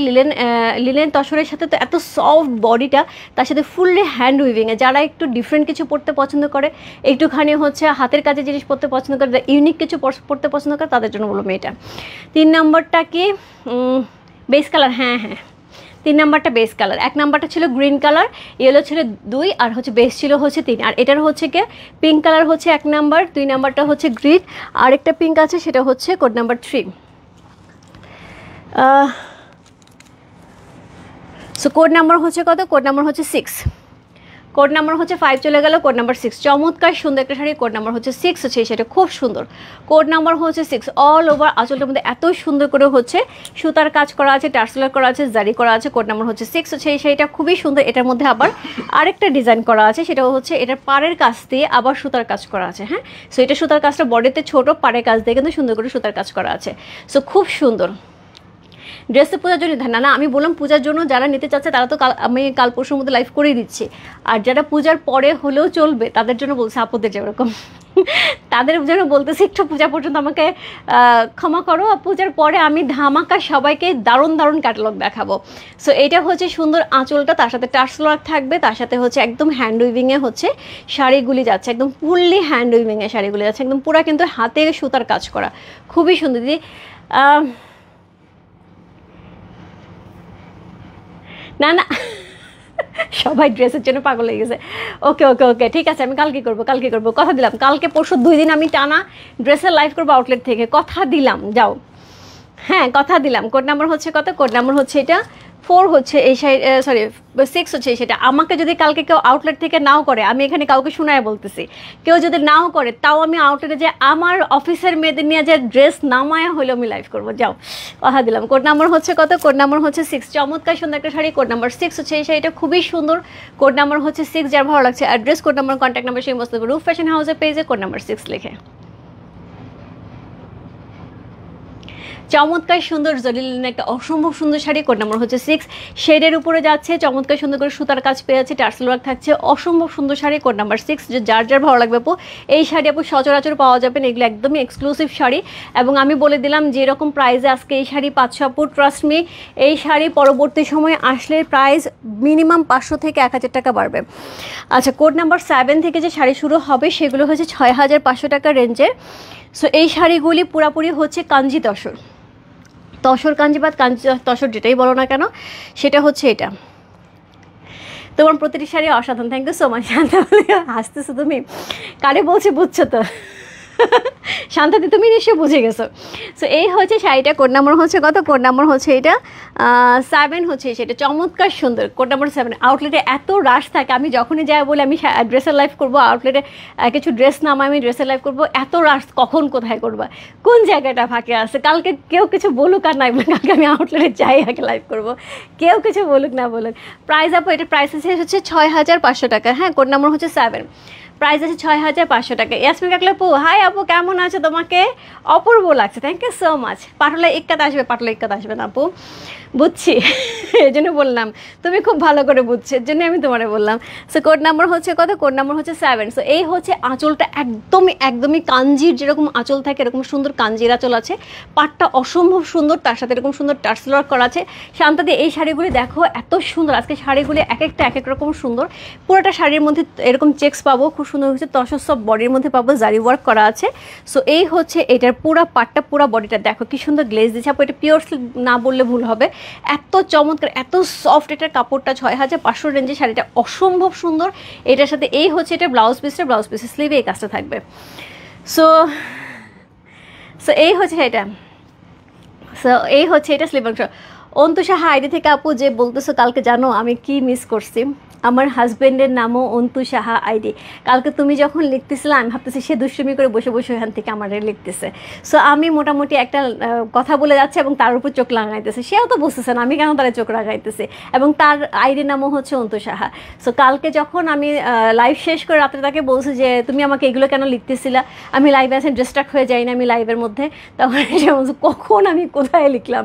লিলেন তসরের সাথে তো এত সফট বডিটা, তার সাথে ফুললি হ্যান্ড উইভিংয়ে। যারা একটু ডিফারেন্ট কিছু পড়তে পছন্দ করে, একটুখানি হচ্ছে হাতের কাজে জিনিস পড়তে পছন্দ করে, ইউনিক কিছু পড়তে পছন্দ করে, তাদের জন্য বলবো এটা। 3 নাম্বারটা কি বেস কালার? হ্যাঁ হ্যাঁ, 3 নাম্বারটা বেস কালার। 1 নাম্বারটা ছিল গ্রিন কালার, ইয়েলো ছিল 2, আর হচ্ছে বেস ছিল হচ্ছে 3, আর এটার হচ্ছে কি পিঙ্ক কালার হচ্ছে 1 নাম্বার, 2 নাম্বারটা হচ্ছে গ্রিন, আর একটা পিঙ্ক আছে সেটা হচ্ছে code number 3। So code number হচ্ছে কত? কোড নাম্বার হচ্ছে 6। কোড নাম্বার হচ্ছে 5 চলে গেল, কোড নাম্বার 6। চমৎকার সুন্দর একটা শাড়ি, কোড নাম্বার হচ্ছে 6 হচ্ছে সেটা, খুব সুন্দর। কোড নাম্বার হচ্ছে 6। অল ওভার আঁচলটার মধ্যে এত সুন্দর করে হচ্ছে সুতার কাজ করা আছে, টার্সেলার করা আছে, জারি করা আছে। কোড নাম্বার হচ্ছে 6 হচ্ছে এই শাড়িটা, খুবই সুন্দর। এটার মধ্যে আবার আরেকটা ডিজাইন করা আছে, সেটা হচ্ছে এটার পাড়ের কাজ দিয়ে আবার সুতার কাজ করা আছে। হ্যাঁ, সো এটা সুতার কাজটা বডিতে ছোট, পাড়ের কাজ দিয়ে কিন্তু সুন্দর করে সুতার কাজ করা আছে। সো খুব সুন্দর। ড্রেসে পূজার জন্য না, আমি বললাম পূজার জন্য যারা নিতে চাচ্ছে তারা তো আমি কাল পরশুর মধ্যে লাইভ করেই দিচ্ছি। আর যারা পূজার পরে হলেও চলবে তাদের জন্য বলছি, আপুদের যেরকম তাদের জন্য বলতেছি একটু পূজা পর্যন্ত আমাকে ক্ষমা করো। পূজার পরে আমি ধামাকা সবাইকে দারুণ দারুণ ক্যাটালগ দেখাবো। সো এটা হচ্ছে সুন্দর আঁচলটা, তার সাথে টার্সেলার থাকবে, তার সাথে হচ্ছে একদম হ্যান্ড উইভিংয়ে হচ্ছে শাড়িগুলি যাচ্ছে, একদম ফুললি হ্যান্ড উইভিংয়ে শাড়িগুলি যাচ্ছে, একদম পুরা কিন্তু হাতে সুতার কাজ করা, খুবই সুন্দর। দিদি না না, সবাই ড্রেসের জন্য পাগল হয়ে গেছে। ওকে ওকে ওকে, ঠিক আছে, আমি কালকে করবো, কথা দিলাম। কালকে পরশু 2 দিন আমি টানা ড্রেসের লাইভ করবো আউটলেট থেকে, কথা দিলাম। যাও, হ্যাঁ কথা দিলাম। কোড নাম্বার হচ্ছে কত? কোড নাম্বার হচ্ছে এটা 4 হচ্ছে এই শাড়ি, সরি 6 হচ্ছে সেটা। আমাকে যদি কালকে কেউ আউটলেট থেকে নাও করে, আমি এখানে কাউকে শোনায় বলতেছি, কেউ যদি নাও করে, তাও আমি আউটলেটে যে আমার অফিসের মেয়েদের নিয়ে যে ড্রেস নামায়া হলেও আমি লাইভ করবো। যাও, কথা দিলাম। কোড নাম্বার হচ্ছে কত? কোড নাম্বার হচ্ছে 6। চমৎকার সুন্দর একটা শাড়ি, কোড নাম্বার 6 হচ্ছে এই শাড়িটা, খুবই সুন্দর। কোড নাম্বার হচ্ছে 6, যার ভালো লাগছে address, code number, contact number সেই মস্ত রূপ ফ্যাশন হাউসের পেজে কোড নাম্বার 6 লিখে। চমৎকার সুন্দর জলিলিনের একটা অসম্ভব সুন্দর শাড়ি, কোড নাম্বার হচ্ছে 6। শেডের উপরে যাচ্ছে, চমৎকার সুন্দর করে সুতার কাজ পেয়ে যাচ্ছে, টার্সেল ওয়ার্ক থাকছে, অসম্ভব সুন্দর শাড়ি, কোড নাম্বার 6। যার যার ভালো লাগবে আপু, এই শাড়ি আপু সচরাচর পাওয়া যাবে না, এগুলো একদমই এক্সক্লুসিভ শাড়ি। এবং আমি বলে দিলাম যে এরকম প্রাইসে আজকে এই শাড়ি পাচ্ছ আপু, ট্রাস্ট মি, এই শাড়ি পরবর্তী সময়ে আসলে প্রাইস মিনিমাম 500 থেকে 1000 টাকা বাড়বে। আচ্ছা, কোড নাম্বার 7 থেকে যে শাড়ি শুরু হবে সেগুলো হচ্ছে 6500 টাকা রেঞ্জের। সো এই শাড়িগুলি পুরাপুরি হচ্ছে কাঞ্জি তসর কাঞ্জিবাদ তসর যেটাই বলো না কেন, সেটা হচ্ছে এটা। তোমার প্রতিটি শাড়ি অসাধারণ, thank you so much. Shanta হাসতেছো তুমি, কারে বলছে বুঝছো তো? শান্তাদি তুমি নিশ্চয়ই বুঝে গেছো। সো এই হচ্ছে শাড়িটা, কোড নাম্বার হচ্ছে কত? কোড নাম্বার হচ্ছে এটা 7 হচ্ছে সেটা, চমৎকার সুন্দর। Code number 7। আউটলেটে এত রাশ থাকে, আমি যখনই যাই বলে আমি ড্রেসের লাইভ করবো, আউটলেটে কিছু ড্রেস নামায় আমি ড্রেসের লাইভ করবো, এত রাশ কখন কোথায় করবা, কোন জায়গাটা ফাঁকে আছে, কালকে কেউ কিছু বলুক আর নাই বলুক, কালকে আমি আউটলেটে যাই আগে লাইভ করবো, কেউ কিছু বলুক না বলুক। প্রাইস আপু, এটা প্রাইস হচ্ছে 6500 টাকা। হ্যাঁ, কোড নাম্বার হচ্ছে 7, প্রাইস আছে 6500 টাকা। ইয়াসমিন কাকলা আপু, হাই আপু, কেমন আছে? তোমাকে অপূর্ব লাগছে, থ্যাংক ইউ সো মাচ। পাটলা ইক্কাত আসবে না আপু, বুঝছি, এই জন্য বললাম, তুমি খুব ভালো করে বুঝছো, এর জন্য আমি তোমারে বললাম। সো কোড নাম্বার হচ্ছে কত? কোড নাম্বার হচ্ছে 7। সো এই হচ্ছে আঁচলটা, একদমই কাঞ্জির যেরকম আঁচল থাকে এরকম সুন্দর কাঞ্জির আঁচল আছে, পাটটা অসম্ভব সুন্দর, তার সাথে এরকম সুন্দর টার্সেল ওয়ার্ক করা আছে। শান্তাদি এই শাড়িগুলি দেখো এত সুন্দর, আজকে শাড়িগুলি এক একটা এক এক রকম সুন্দর। পুরোটা শাড়ির মধ্যে এরকম চেক্স পাবো, খুব সুন্দর হচ্ছে তসর সব বডির মধ্যে পাবো, জারি ওয়ার্ক করা আছে। সো এই হচ্ছে এটার পুরা পাটটা, পুরা বডিটা দেখো কি সুন্দর গ্লেজ দিচ্ছে আপু, এটা পিওর সিল্ক না বললে ভুল হবে, এত চমৎকার, এত সফট এটার কাপড়টা। 6500 রেঞ্জের শাড়িটা অসম্ভব সুন্দর। এটার সাথে এই হচ্ছে এটা ব্লাউজ পিসের স্লিভে এই কাজটা থাকবে। সো এই হচ্ছে এটা, স্লিভ অংশ। অন্তু সাহা আইডি থেকে আপু যে বলতেছো কালকে জানো আমি কি মিস করছি, আমার হাজব্যান্ডের নামও অন্তু সাহা আইডি। কালকে তুমি যখন লিখতেছিলে আমি ভাবতেছি সে দুষ্টুমি করে বসে বসে এখান থেকে আমার লিখতেছে। সো আমি মোটামুটি একটা কথা বলে যাচ্ছে এবং তার উপর চোখ লাগাইতেছে, সেও তো বুঝতেছে না আমি কেন তার চোখ লাগাইতেছি, এবং তার আইডির নামও হচ্ছে অন্তু সাহা। সো কালকে যখন আমি লাইভ শেষ করে রাত্রে তাকে বলছি যে তুমি আমাকে এগুলো কেন লিখতেছিলা, আমি লাইভে আসে ডিস্ট্রাক্ট হয়ে যাই না আমি লাইভের মধ্যে, তখন সে বলছে কখন আমি কোথায় লিখলাম।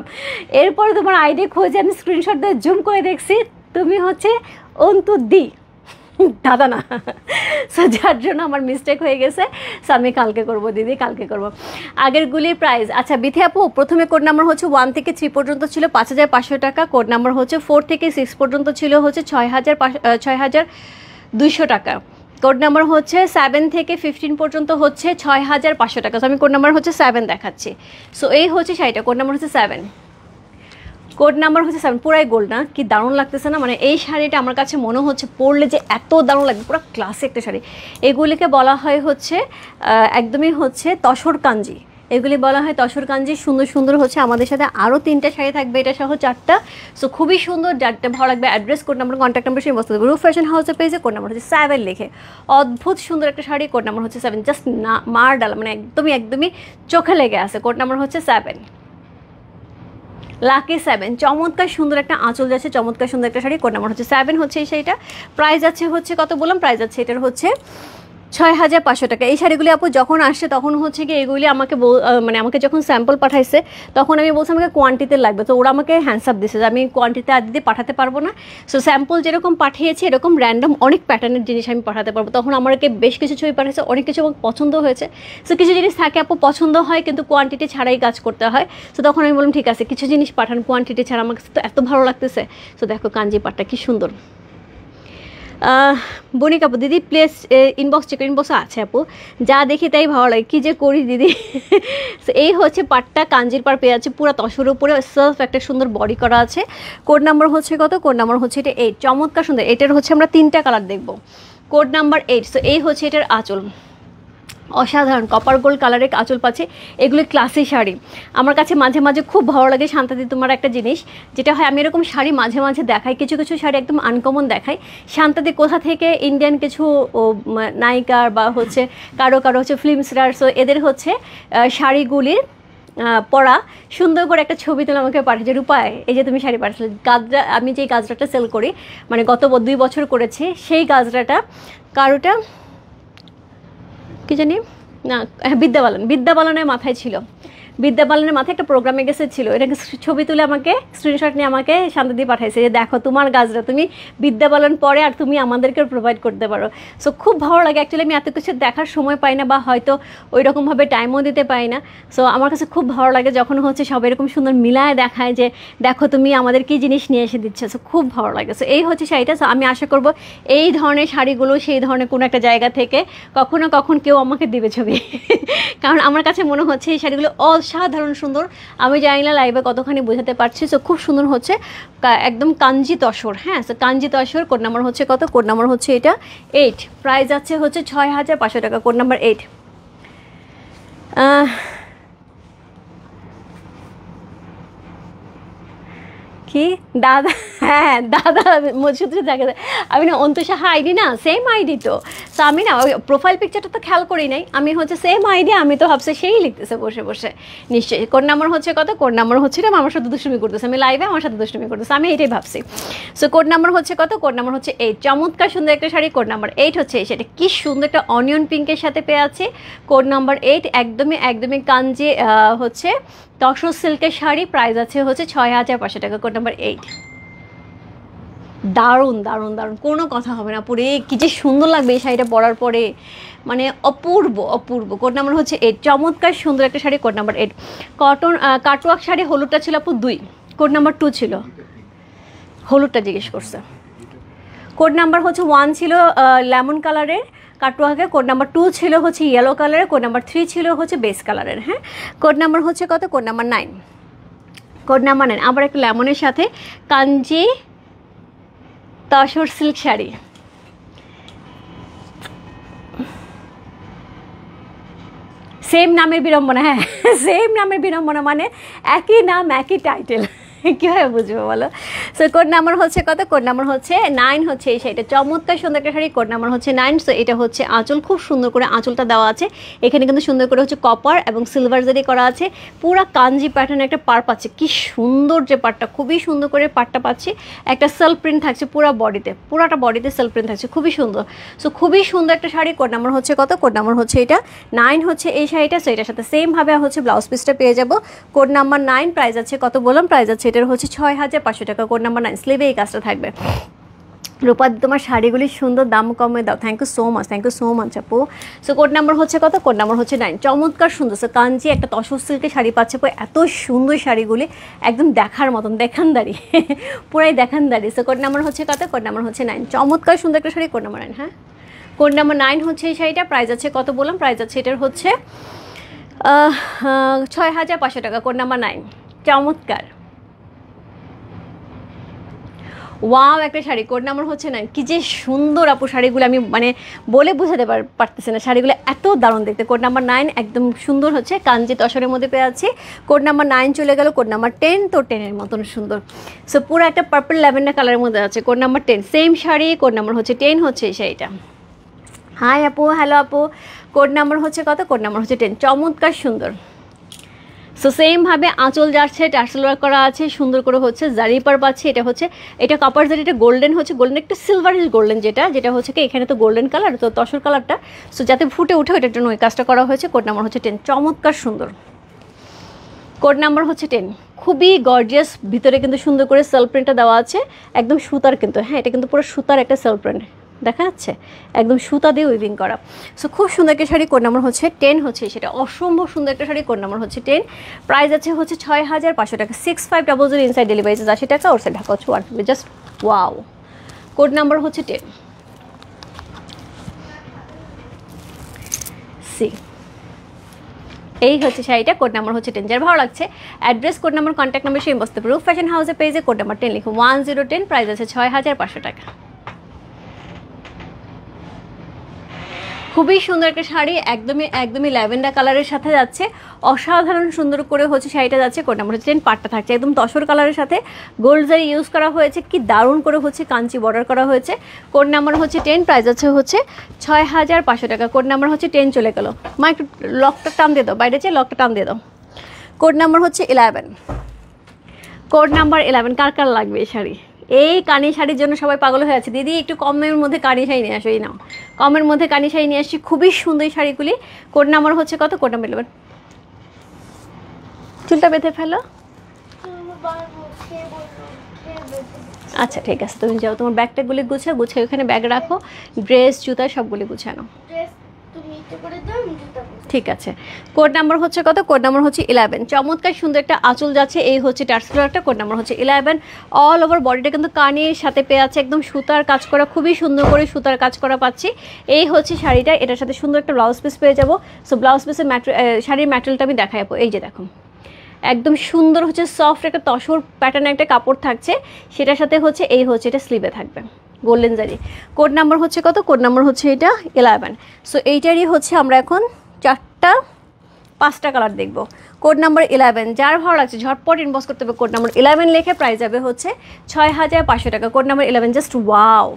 এরপরে তোমার আইডি খোঁজে আমি স্ক্রিনশট দিয়ে জুম করে দেখছি তুমি হচ্ছে অন্তু দি, দাদা না। সো যার জন্য আমার মিস্টেক হয়ে গেছে। সো আমি কালকে করব দিদি, কালকে করব। আগেরগুলির প্রাইস আচ্ছা বিথি আপু, প্রথমে কোড নাম্বার হচ্ছে 1 থেকে 3 পর্যন্ত ছিল 5,500 টাকা, কোড নাম্বার হচ্ছে 4 থেকে 6 পর্যন্ত ছিল হচ্ছে 6,200 টাকা, কোড নাম্বার হচ্ছে 7 থেকে 15 পর্যন্ত হচ্ছে 6,500 টাকা। সো আমি কোড নাম্বার হচ্ছে 7 দেখাচ্ছি। সো এই হচ্ছে শাড়িটা, কোড নাম্বার হচ্ছে 7, কোড নাম্বার হচ্ছে 7, পুরাই গোল্ড না, কি দারুণ লাগতেছে না। মানে এই শাড়িটা আমার কাছে মনে হচ্ছে পরলে যে এত দারুণ লাগবে, পুরো ক্লাসিক একটা শাড়ি। এগুলিকে বলা হয় হচ্ছে একদমই হচ্ছে তসর কাঞ্জি, এগুলি বলা হয় তসর কাঞ্জি। সুন্দর সুন্দর হচ্ছে আমাদের সাথে আরও 3টা শাড়ি থাকবে, এটা সহ 4টা। সো খুবই সুন্দর, যারটা ভালো লাগবে address, code number, contact number সেই বস্তু দেবে। রূপ ফ্যাশন হাউসের পেজে কোড নাম্বার হচ্ছে 7 লিখে, অদ্ভুত সুন্দর একটা শাড়ি, কোড নাম্বার হচ্ছে 7, জাস্ট না মার ডালা, মানে একদমই চোখে লেগে আছে। কোড নাম্বার হচ্ছে 7, লাকি 7, চমৎকার সুন্দর একটা আঁচল যাচ্ছে, চমৎকার সুন্দর একটা শাড়ি, কোড নাম্বার হচ্ছে 7 হচ্ছে এই শাড়িটা। প্রাইস আছে হচ্ছে কত বললাম, প্রাইস আছে এটার হচ্ছে 6,500 টাকা। এই শাড়িগুলি আপু যখন আসছে তখন হচ্ছে কি এগুলি আমাকে মানে আমাকে যখন স্যাম্পল পাঠাইছে তখন আমি বলছি আমাকে কোয়ান্টিতে লাগবে, তো ওরা আমাকে হ্যান্ডসাপ দিছে যে আমি কোয়ান্টিতে আর দিতে পাঠাতে পারবো না। সো স্যাম্পল যেরকম পাঠিয়েছি এরকম র্যান্ডম অনেক প্যাটার্নের জিনিস আমি পাঠাতে পারবো। তখন আমাকে বেশ কিছু ছবি পাঠিয়েছে, অনেক কিছু আমার পছন্দ হয়েছে। সো কিছু জিনিস থাকে আপু পছন্দ হয় কিন্তু কোয়ান্টিটি ছাড়াই কাজ করতে হয়। সো তখন আমি বললাম ঠিক আছে কিছু জিনিস পাঠান কোয়ান্টিটি ছাড়া, আমার কাছে তো এত ভালো লাগতেছে। সো দেখো কাঞ্জি পাটটা কি সুন্দর। বনিক আপু দিদি প্লিজ ইনবক্স চেক, ইনবক্সে আছে আপু, যা দেখি তাই ভালো লাগে, কী যে করি দিদি। এই হচ্ছে পাটটা, কাঞ্জির পাড় পেয়ে আছে পুরো তসর উপরে, সার্ফ একটা সুন্দর বডি করা আছে। কোড নাম্বার হচ্ছে কত, কোড নাম্বার হচ্ছে এটা 8, চমৎকার সুন্দর। এটার হচ্ছে আমরা 3টা কালার দেখবো, কোড নাম্বার 8। সো এই হচ্ছে এটার আঁচল, অসাধারণ কপার গোল্ড কালারের আঁচল পাচ্ছে। এগুলো ক্লাসি শাড়ি আমার কাছে মাঝে মাঝে খুব ভালো লাগে। শান্তাদি তোমার একটা জিনিস যেটা হয়, আমি এরকম শাড়ি মাঝে মাঝে দেখাই, কিছু কিছু শাড়ি একদম আনকমন দেখাই। শান্তাদি কোথা থেকে ইন্ডিয়ান কিছু নায়িকার বা হচ্ছে কারো হচ্ছে ফিল্ম স্টার, সো এদের হচ্ছে শাড়িগুলির পরা সুন্দর করে একটা ছবি তুলে আমাকে পাঠিয়েছে, রূপায় এই যে তুমি শাড়ি পাঠিয়েছিলে। গাজরা, আমি যেই গাজরাটা সেল করি মানে গত 2 বছর করেছি, সেই গাজরাটা কারোটা কি জানি না, বিদ্যাবালনের মাথায় ছিল, বিদ্যাবালনের মাথায় একটা প্রোগ্রামে গেছে ছিল, এটাকে ছবি তুলে আমাকে স্ক্রিনশট নিয়ে আমাকে শান্তি দিয়ে পাঠাইছে যে দেখো তোমার গাজরা তুমি বিদ্যাবালন পরে আর তুমি আমাদেরকে প্রোভাইড করতে পারো। সো খুব ভালো লাগে। অ্যাকচুয়ালি আমি এত কিছু দেখার সময় পাই না বা হয়তো ওই রকমভাবে টাইমও দিতে পাই না। সো আমার কাছে খুব ভালো লাগে যখন হচ্ছে সব এরকম সুন্দর মিলায় দেখায় যে দেখো তুমি আমাদের কী জিনিস নিয়ে এসে দিচ্ছে। সো খুব ভালো লাগে। সো এই হচ্ছে শাড়িটা। সো আমি আশা করবো এই ধরনের শাড়িগুলো সেই ধরনের কোনো একটা জায়গা থেকে কখনো কখন কেউ আমাকে দিবে ছবি, কারণ আমার কাছে মনে হচ্ছে এই শাড়িগুলো অসাধারণ সুন্দর। আমি জানি না লাইভে কতখানি বোঝাতে পারছি। সো খুব সুন্দর হচ্ছে, একদম কাঞ্জি তসর। হ্যাঁ, সো কাঞ্জি তসর। কোড নাম্বার হচ্ছে কত, কোড নাম্বার হচ্ছে এটা 8, প্রাইস আছে হচ্ছে 6,500 টাকা, কোড নাম্বার 8। কি দাদা, হ্যাঁ দাদা মজুদ জায়গা, আমি না অন্তু সাহা আইডি না, সেম আইডি তো। তো আমি না ওই প্রোফাইল পিকচারটা তো খেয়াল করি নাই, আমি হচ্ছে সেম আইডি, আমি তো ভাবছি সেই লিখতেছে বসে বসে। নিশ্চয়ই কোড নাম্বার হচ্ছে কত, কোড নাম্বার হচ্ছে না, আমার সাথে দুষ্টুমি করতেছে, আমি লাইভে আমার সাথে দুষ্টুমি করতেছে, আমি এটাই ভাবছি। সো কোড নাম্বার হচ্ছে কত, কোড নাম্বার হচ্ছে 8। চমৎকার সুন্দর একটা শাড়ি, কোড নাম্বার 8 হচ্ছে এই শাড়ি। কি সুন্দর একটা অনিয়ন পিঙ্কের সাথে পেয়ে আছে, কোড নাম্বার 8। একদমই কাঞ্জি হচ্ছে তসর সিল্কের শাড়ি, প্রাইস আছে হচ্ছে 6,500 টাকা, কোড নাম্বার 8। দারুণ দারুণ দারুণ, কোনো কথা হবে না। পরে কি যে সুন্দর লাগবে এই শাড়িটা পরার পরে, মানে অপূর্ব অপূর্ব। কোড নাম্বার হচ্ছে 8। চমৎকার সুন্দর একটা sari, code number 8। Cotton cutwork sari, হলুদটা ছিল আপু 2, কোড নাম্বার 2 ছিল, হলুদটা জিজ্ঞেস করছে। কোড নাম্বার হচ্ছে 1 ছিল লেমন কালারের কাটওয়ার্কে, কোড নাম্বার 2 ছিল হচ্ছে ইয়েলো কালারের, কোড নাম্বার 3 ছিল হচ্ছে বেস কালারের। হ্যাঁ, কোড নাম্বার হচ্ছে কত, কোড নাম্বার 9, কোড নাম্বার 9। আবার একটা লেমনের সাথে কাঞ্জি তসর সিল্ক শাড়ি। সেম নামের বিড়ম্বনা, হ্যাঁ সেম নামের বিড়ম্বনা, মানে একই নাম একই টাইটেল, কীভাবে বুঝবো বলো? সো কোড নাম্বার হচ্ছে কত? কোড নাম্বার হচ্ছে 9 হচ্ছে এই শাড়িটা। চমৎকার সুন্দর একটা শাড়ি, কোড নাম্বার হচ্ছে 9। সো এটা হচ্ছে আঁচল, খুব সুন্দর করে আঁচলটা দেওয়া আছে। এখানে কিন্তু সুন্দর করে হচ্ছে কপার এবং সিলভার জারি করা আছে। পুরা কাঞ্জি প্যাটার্নে একটা পাড় পাচ্ছে, কি সুন্দর যে পাড়টা, খুবই সুন্দর করে পাড়টা পাচ্ছি। একটা সেলফ প্রিন্ট থাকছে পুরা বডিতে, পুরাটা বডিতে সেলফ প্রিন্ট থাকছে, খুবই সুন্দর। সো খুবই সুন্দর একটা শাড়ি। কোড নাম্বার হচ্ছে কত? কোড নাম্বার হচ্ছে এটা 9 হচ্ছে এই শাড়িটা। সো এটার সাথে সেমভাবে হচ্ছে ব্লাউজ পিসটা পেয়ে যাবো। কোড নাম্বার 9, প্রাইস আছে কত বললাম? প্রাইস আছে এটার হচ্ছে 6500 টাকা। কোড নাম্বার 9, স্লিভে এই কাজটা থাকবে। রূপাদি তোমার শাড়িগুলি সুন্দর, দাম কমে দাও। Thank you so much, thank you so much আপু। সো কোড নাম্বার হচ্ছে কত? কোড নাম্বার হচ্ছে 9। চমৎকার সুন্দর। সো কাঞ্জি একটা তসর সিল্কের শাড়ি পাচ্ছে, এত সুন্দর শাড়িগুলি একদম দেখার মতন, দেখানদারি পুরাই দেখানদারি। সো কোড নাম্বার হচ্ছে কত? কোড নাম্বার হচ্ছে 9। চমৎকার সুন্দর একটা শাড়ি, কোড নাম্বার 9। হ্যাঁ, কোড নাম্বার 9 হচ্ছে এই শাড়িটা। প্রাইস আছে কত বললাম? প্রাইস আছে এটার হচ্ছে 6500 টাকা। Code number 9। চমৎকার, ওয়াও একটা শাড়ি। কোড নাম্বার হচ্ছে 9। কি যে সুন্দর আপু শাড়িগুলো, আমি মানে বলে বোঝাতে পারতেছি না, শাড়িগুলো এত দারুণ দেখতে। কোড নাম্বার 9 একদম সুন্দর হচ্ছে, কাঞ্জি তসরের মধ্যে পেয়ে আছি। কোড নাম্বার 9 চলে গেল। কোড নাম্বার 10, তো 10-এর মতন সুন্দর। সো পুরো একটা পার্পল ল্যাভেন্ডার কালারের মধ্যে আছে। Code number 10, same sari. Code number হচ্ছে 10 হচ্ছে এই শাড়িটা। হাই আপু, হ্যালো আপু। কোড নাম্বার হচ্ছে কত? কোড নাম্বার হচ্ছে 10। চমৎকার সুন্দর। সো সেমভাবে আঁচল যাচ্ছে, টার্সেল ওয়ার্ক করা আছে, সুন্দর করে হচ্ছে জারি পার পাচ্ছে। এটা হচ্ছে, এটা কপার জারি, এটা গোল্ডেন হচ্ছে, গোল্ডেন একটা সিলভারিশ গোল্ডেন, যেটা হচ্ছে কি এখানে তো গোল্ডেন কালার, তো তসর কালারটা সো যাতে ফুটে উঠে ওইটার জন্য ওই কাজটা করা হয়েছে। কোড নাম্বার হচ্ছে 10। চমৎকার সুন্দর। কোড নাম্বার হচ্ছে 10। খুবই গর্জিয়াস, ভিতরে কিন্তু সুন্দর করে সেলফ প্রিন্টটা দেওয়া আছে, একদম সুতার কিন্তু। হ্যাঁ, এটা কিন্তু পুরো সুতার একটা সেলফ প্রিন্ট দেখা যাচ্ছে, একদম সুতা দিয়ে উইভিং করা। সো খুব সুন্দর একটা শাড়ি। কোড নাম্বার হচ্ছে 10 হচ্ছে সেটা। অসম্ভব সুন্দর একটা শাড়ি। কোড নাম্বার হচ্ছে 10। প্রাইস আছে হচ্ছে 6500 টাকা। 6500 ইনসাইড ডেলিভারি চার্জ 80 টাকা, ওর সাইড ঢাকা হচ্ছে 150। Just wow. কোড নাম্বার হচ্ছে 10। সি, এই হচ্ছে শাড়িটা। কোড নাম্বার হচ্ছে 10। যার ভালো লাগছে address, code number, contact number সেই বসতে রূপ ফ্যাশন হাউসের পেজে কোড নাম্বার 10 লিখুন, 1010। প্রাইস আছে 6500 টাকা। খুবই সুন্দর একটা শাড়ি, একদমই ল্যাভেন্ডার কালারের সাথে যাচ্ছে, অসাধারণ সুন্দর করে হচ্ছে শাড়িটা যাচ্ছে। কোড নাম্বার হচ্ছে 10। পাটটা থাকছে একদম তসর কালারের সাথে, গোল্ড জারি ইউজ করা হয়েছে, কি দারুণ করে হচ্ছে কাঞ্চি বর্ডার করা হয়েছে। কোড নাম্বার হচ্ছে 10। প্রাইস আছে হচ্ছে 6500 টাকা। কোড নাম্বার হচ্ছে 10 চলে গেল। মা একটু লকটা টান দিয়ে দাও, বাইরে চেয়ে লকটা টান দিয়ে দাও। কোড নাম্বার হচ্ছে 11। Code number 11। কার কার লাগবে এই শাড়ি? এই কানি শাড়ির জন্য সবাই পাগল হয়ে আছে। দিদি একটু কমের মধ্যে কানি শাড়ি নিয়ে আসো। এই নাও, কমের মধ্যে কানি শাড়ি নিয়ে আসছি, খুবই সুন্দর শাড়িগুলি। কোড নাম্বার হচ্ছে কত? Code number 11। চুলটা বেঁধে ফেলো। আচ্ছা ঠিক আছে, তুমি যাও, তোমার ব্যাগটাগুলি গুছে ওখানে ব্যাগ রাখো, ড্রেস জুতা সবগুলি গুছানো। ঠিক আছে। কোড নাম্বার হচ্ছে কত? কোড নাম্বার হচ্ছে 11। চমৎকার সুন্দর একটা আঁচল যাচ্ছে, এই হচ্ছে টার্সেলটা। কোড নাম্বার হচ্ছে 11। অল ওভার বডিটা কিন্তু কানের সাথে পেয়ে আছে, একদম সুতার কাজ করা, খুবই সুন্দর করে সুতার কাজ করা পাচ্ছি। এই হচ্ছে শাড়িটা, এটার সাথে সুন্দর একটা ব্লাউজ পিস পেয়ে যাবো। সো ব্লাউজ পিসের শাড়ির ম্যাটেরিয়ালটা আমি দেখাই আপু। এই যে দেখো, একদম সুন্দর হচ্ছে সফট একটা তসর প্যাটার্ন একটা কাপড় থাকছে, সেটার সাথে হচ্ছে এই হচ্ছে এটা স্লিভে থাকবে গোল্ডেন জারি। কোড নাম্বার হচ্ছে কত? কোড নাম্বার হচ্ছে এটা 11। সো এইটারই হচ্ছে আমরা এখন 5টা কালার দেখব। Code number 11। যার ভালো লাগছে ঝটপট ইনবক্স করতে হবে, কোড নাম্বার 11 লিখে। প্রাইস যাবে হচ্ছে 6500 টাকা। Code number 11। Just wow.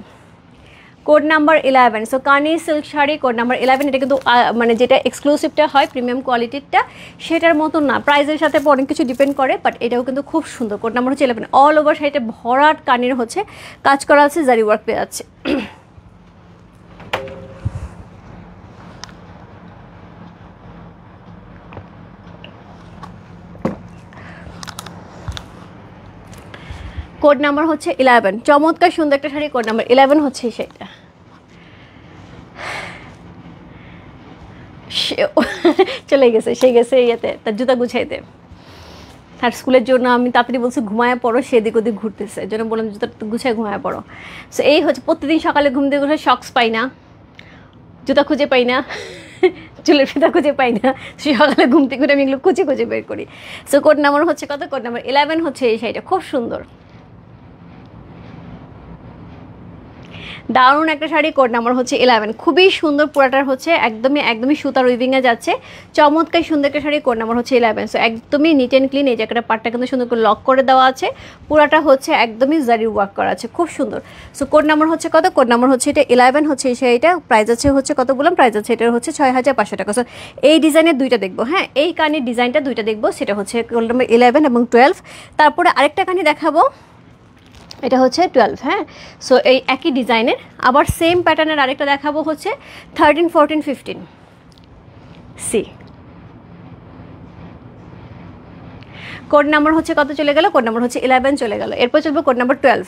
Code number 11। So কানি সিল্ক শাড়ি, কোড নাম্বার 11। এটা কিন্তু মানে যেটা এক্সক্লুসিভটা হয় প্রিমিয়াম কোয়ালিটিরটা, সেটার মতন না, প্রাইসের সাথে অনেক কিছু ডিপেন্ড করে, বাট এটাও কিন্তু খুব সুন্দর। কোড নাম্বার হচ্ছে 11। অল ওভার শাড়িটা ভরাট কানির হচ্ছে কাজ করা আছে, জারি ওয়ার্ক পেয়ে যাচ্ছে। কোড নাম্বার হচ্ছে 11। চমৎকার সুন্দর একটা শাড়ি। কোড নাম্বার 11 হচ্ছে সেটা। চলে গেছে, সে গেছে ইয়েতে, তার জুতা গুছাইতে। তার স্কুলের জন্য আমি তাড়াতাড়ি বলছি ঘুমায় পড়ো, সেদিক ওদিক ঘুরতেছে, এই জন্য বললাম জুতা গুছায় ঘুমায় পড়ো। সো এই হচ্ছে, প্রতিদিন সকালে ঘুম দিয়ে উঠে শক্স পাই না, জুতা খুঁজে পাই না, চুলের ফিতা খুঁজে পাই না, সকালে ঘুম থেকে উঠে আমি এগুলো খুঁজে বের করি। সো কোড নাম্বার হচ্ছে কত? কোড নাম্বার 11 হচ্ছে এই শাড়িটা। খুব সুন্দর। দারুণ একটা শাড়ি, কোড নাম্বার হচ্ছে 11। খুবই সুন্দর, পুরাটার হচ্ছে একদমই সুতার উইভিংয়ে যাচ্ছে, চমৎকার সুন্দর একটা শাড়ি, কোড নাম্বার হচ্ছে 11। সো একদমই নিট অ্যান্ড ক্লিন, এই জায়গাটা পাটটা কিন্তু সুন্দর করে লক করে দেওয়া আছে, পুরাটা হচ্ছে একদমই জারি ওয়ার্ক করা আছে, খুব সুন্দর। সো কোড নাম্বার হচ্ছে কত? কোড নাম্বার হচ্ছে এটা 11 হচ্ছে এই শাড়িটা, প্রাইস আছে হচ্ছে কত বললাম? প্রাইস আছে এটার হচ্ছে 6500 টাকা। সো এই ডিজাইনের দুইটা দেখবো, হ্যাঁ এই কানের ডিজাইনটা দুইটা দেখবো, সেটা হচ্ছে কোড নাম্বার 11 এবং 12। তারপরে আরেকটা কানি দেখাবো, এটা হচ্ছে 12, হ্যাঁ। সো এই একই ডিজাইনের আবার সেম প্যাটার্নের আরেকটা দেখাবো হচ্ছে 13, 14, 15। সি কোড নাম্বার হচ্ছে কত চলে গেল? কোড নাম্বার হচ্ছে 11 চলে গেল। এরপর চলবে কোড নাম্বার 12,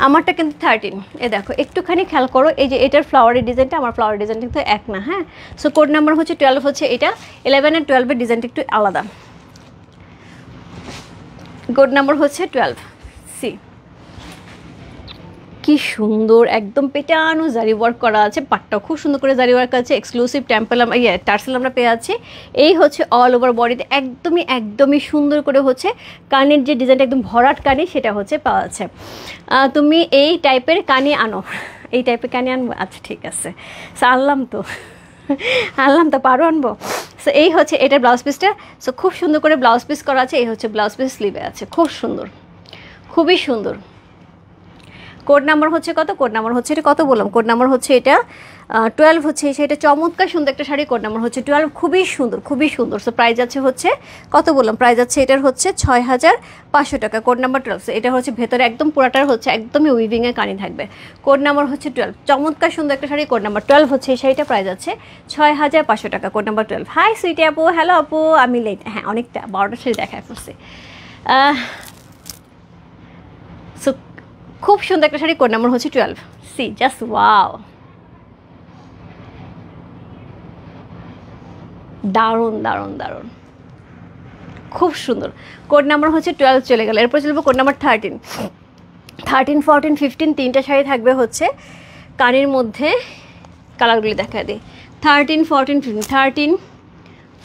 আমারটা কিন্তু 13। এ দেখো একটুখানি খেয়াল করো, এই যে এটার ফ্লাওয়ারের ডিজাইনটা আমার ফ্লাওয়ার ডিজাইনটা কিন্তু এক না, হ্যাঁ। সো কোড নাম্বার হচ্ছে 12 হচ্ছে এটা, 11 আর 12-এর ডিজাইনটা একটু আলাদা। কোড নাম্বার হচ্ছে 12। সি কি সুন্দর, একদম পেটানো জারি ওয়ার্ক করা আছে, পাটটাও খুব সুন্দর করে জারি ওয়ার্ক আছে, এক্সক্লুসিভ টেম্পল টার্সেল আমরা পেয়ে আছি। এই হচ্ছে অল ওভার বডিতে একদমই সুন্দর করে হচ্ছে কানের যে ডিজাইনটা একদম ভরাট কানি সেটা হচ্ছে পাওয়া যাচ্ছে। তুমি এই টাইপের কানি আনো, এই টাইপের কানি আনবো, আচ্ছা ঠিক আছে। সো আনলাম তো পারো আনবো। সো এই হচ্ছে এটার ব্লাউজ পিসটা। সো খুব সুন্দর করে ব্লাউজ পিস করা আছে, এই হচ্ছে ব্লাউজ পিস স্লিভে আছে, খুব সুন্দর, খুবই সুন্দর। কোড নাম্বার হচ্ছে কত? কোড নাম্বার হচ্ছে এটা কত বললাম? কোড নাম্বার হচ্ছে এটা 12 হচ্ছে সেটা, চমৎকার সুন্দর একটা শাড়ি, কোড নাম্বার হচ্ছে 12, খুবই সুন্দর। সো প্রাইস আছে হচ্ছে কত বললাম? প্রাইস আছে এটার হচ্ছে 6500 টাকা, কোড নাম্বার 12। সো এটা হচ্ছে ভেতরে একদম পুরাটার হচ্ছে একদমই উইভিংয়ে কানি থাকবে, কোড নাম্বার হচ্ছে 12, চমৎকার সুন্দর একটা শাড়ি, কোড নাম্বার 12 হচ্ছে এই শাড়িটা, প্রাইস আছে 6500 টাকা, কোড নাম্বার 12। হাই সুইটি আপু, হ্যালো আপু, আমি লেট, হ্যাঁ অনেকটা 12টা শাড়ি দেখায় পড়ছি। সো খুব সুন্দর একটা শাড়ি, কোড নাম্বার হচ্ছে 12। সি জাস্ট ওয়াও, দারুণ, খুব সুন্দর। কোড নাম্বার হচ্ছে 12 চলে গেল। এরপর চলবো কোড নাম্বার 13, 14, 15, তিনটা শাড়ি থাকবে হচ্ছে কানের মধ্যে, কালারগুলি দেখা দিই, 13, 14, 15, 13,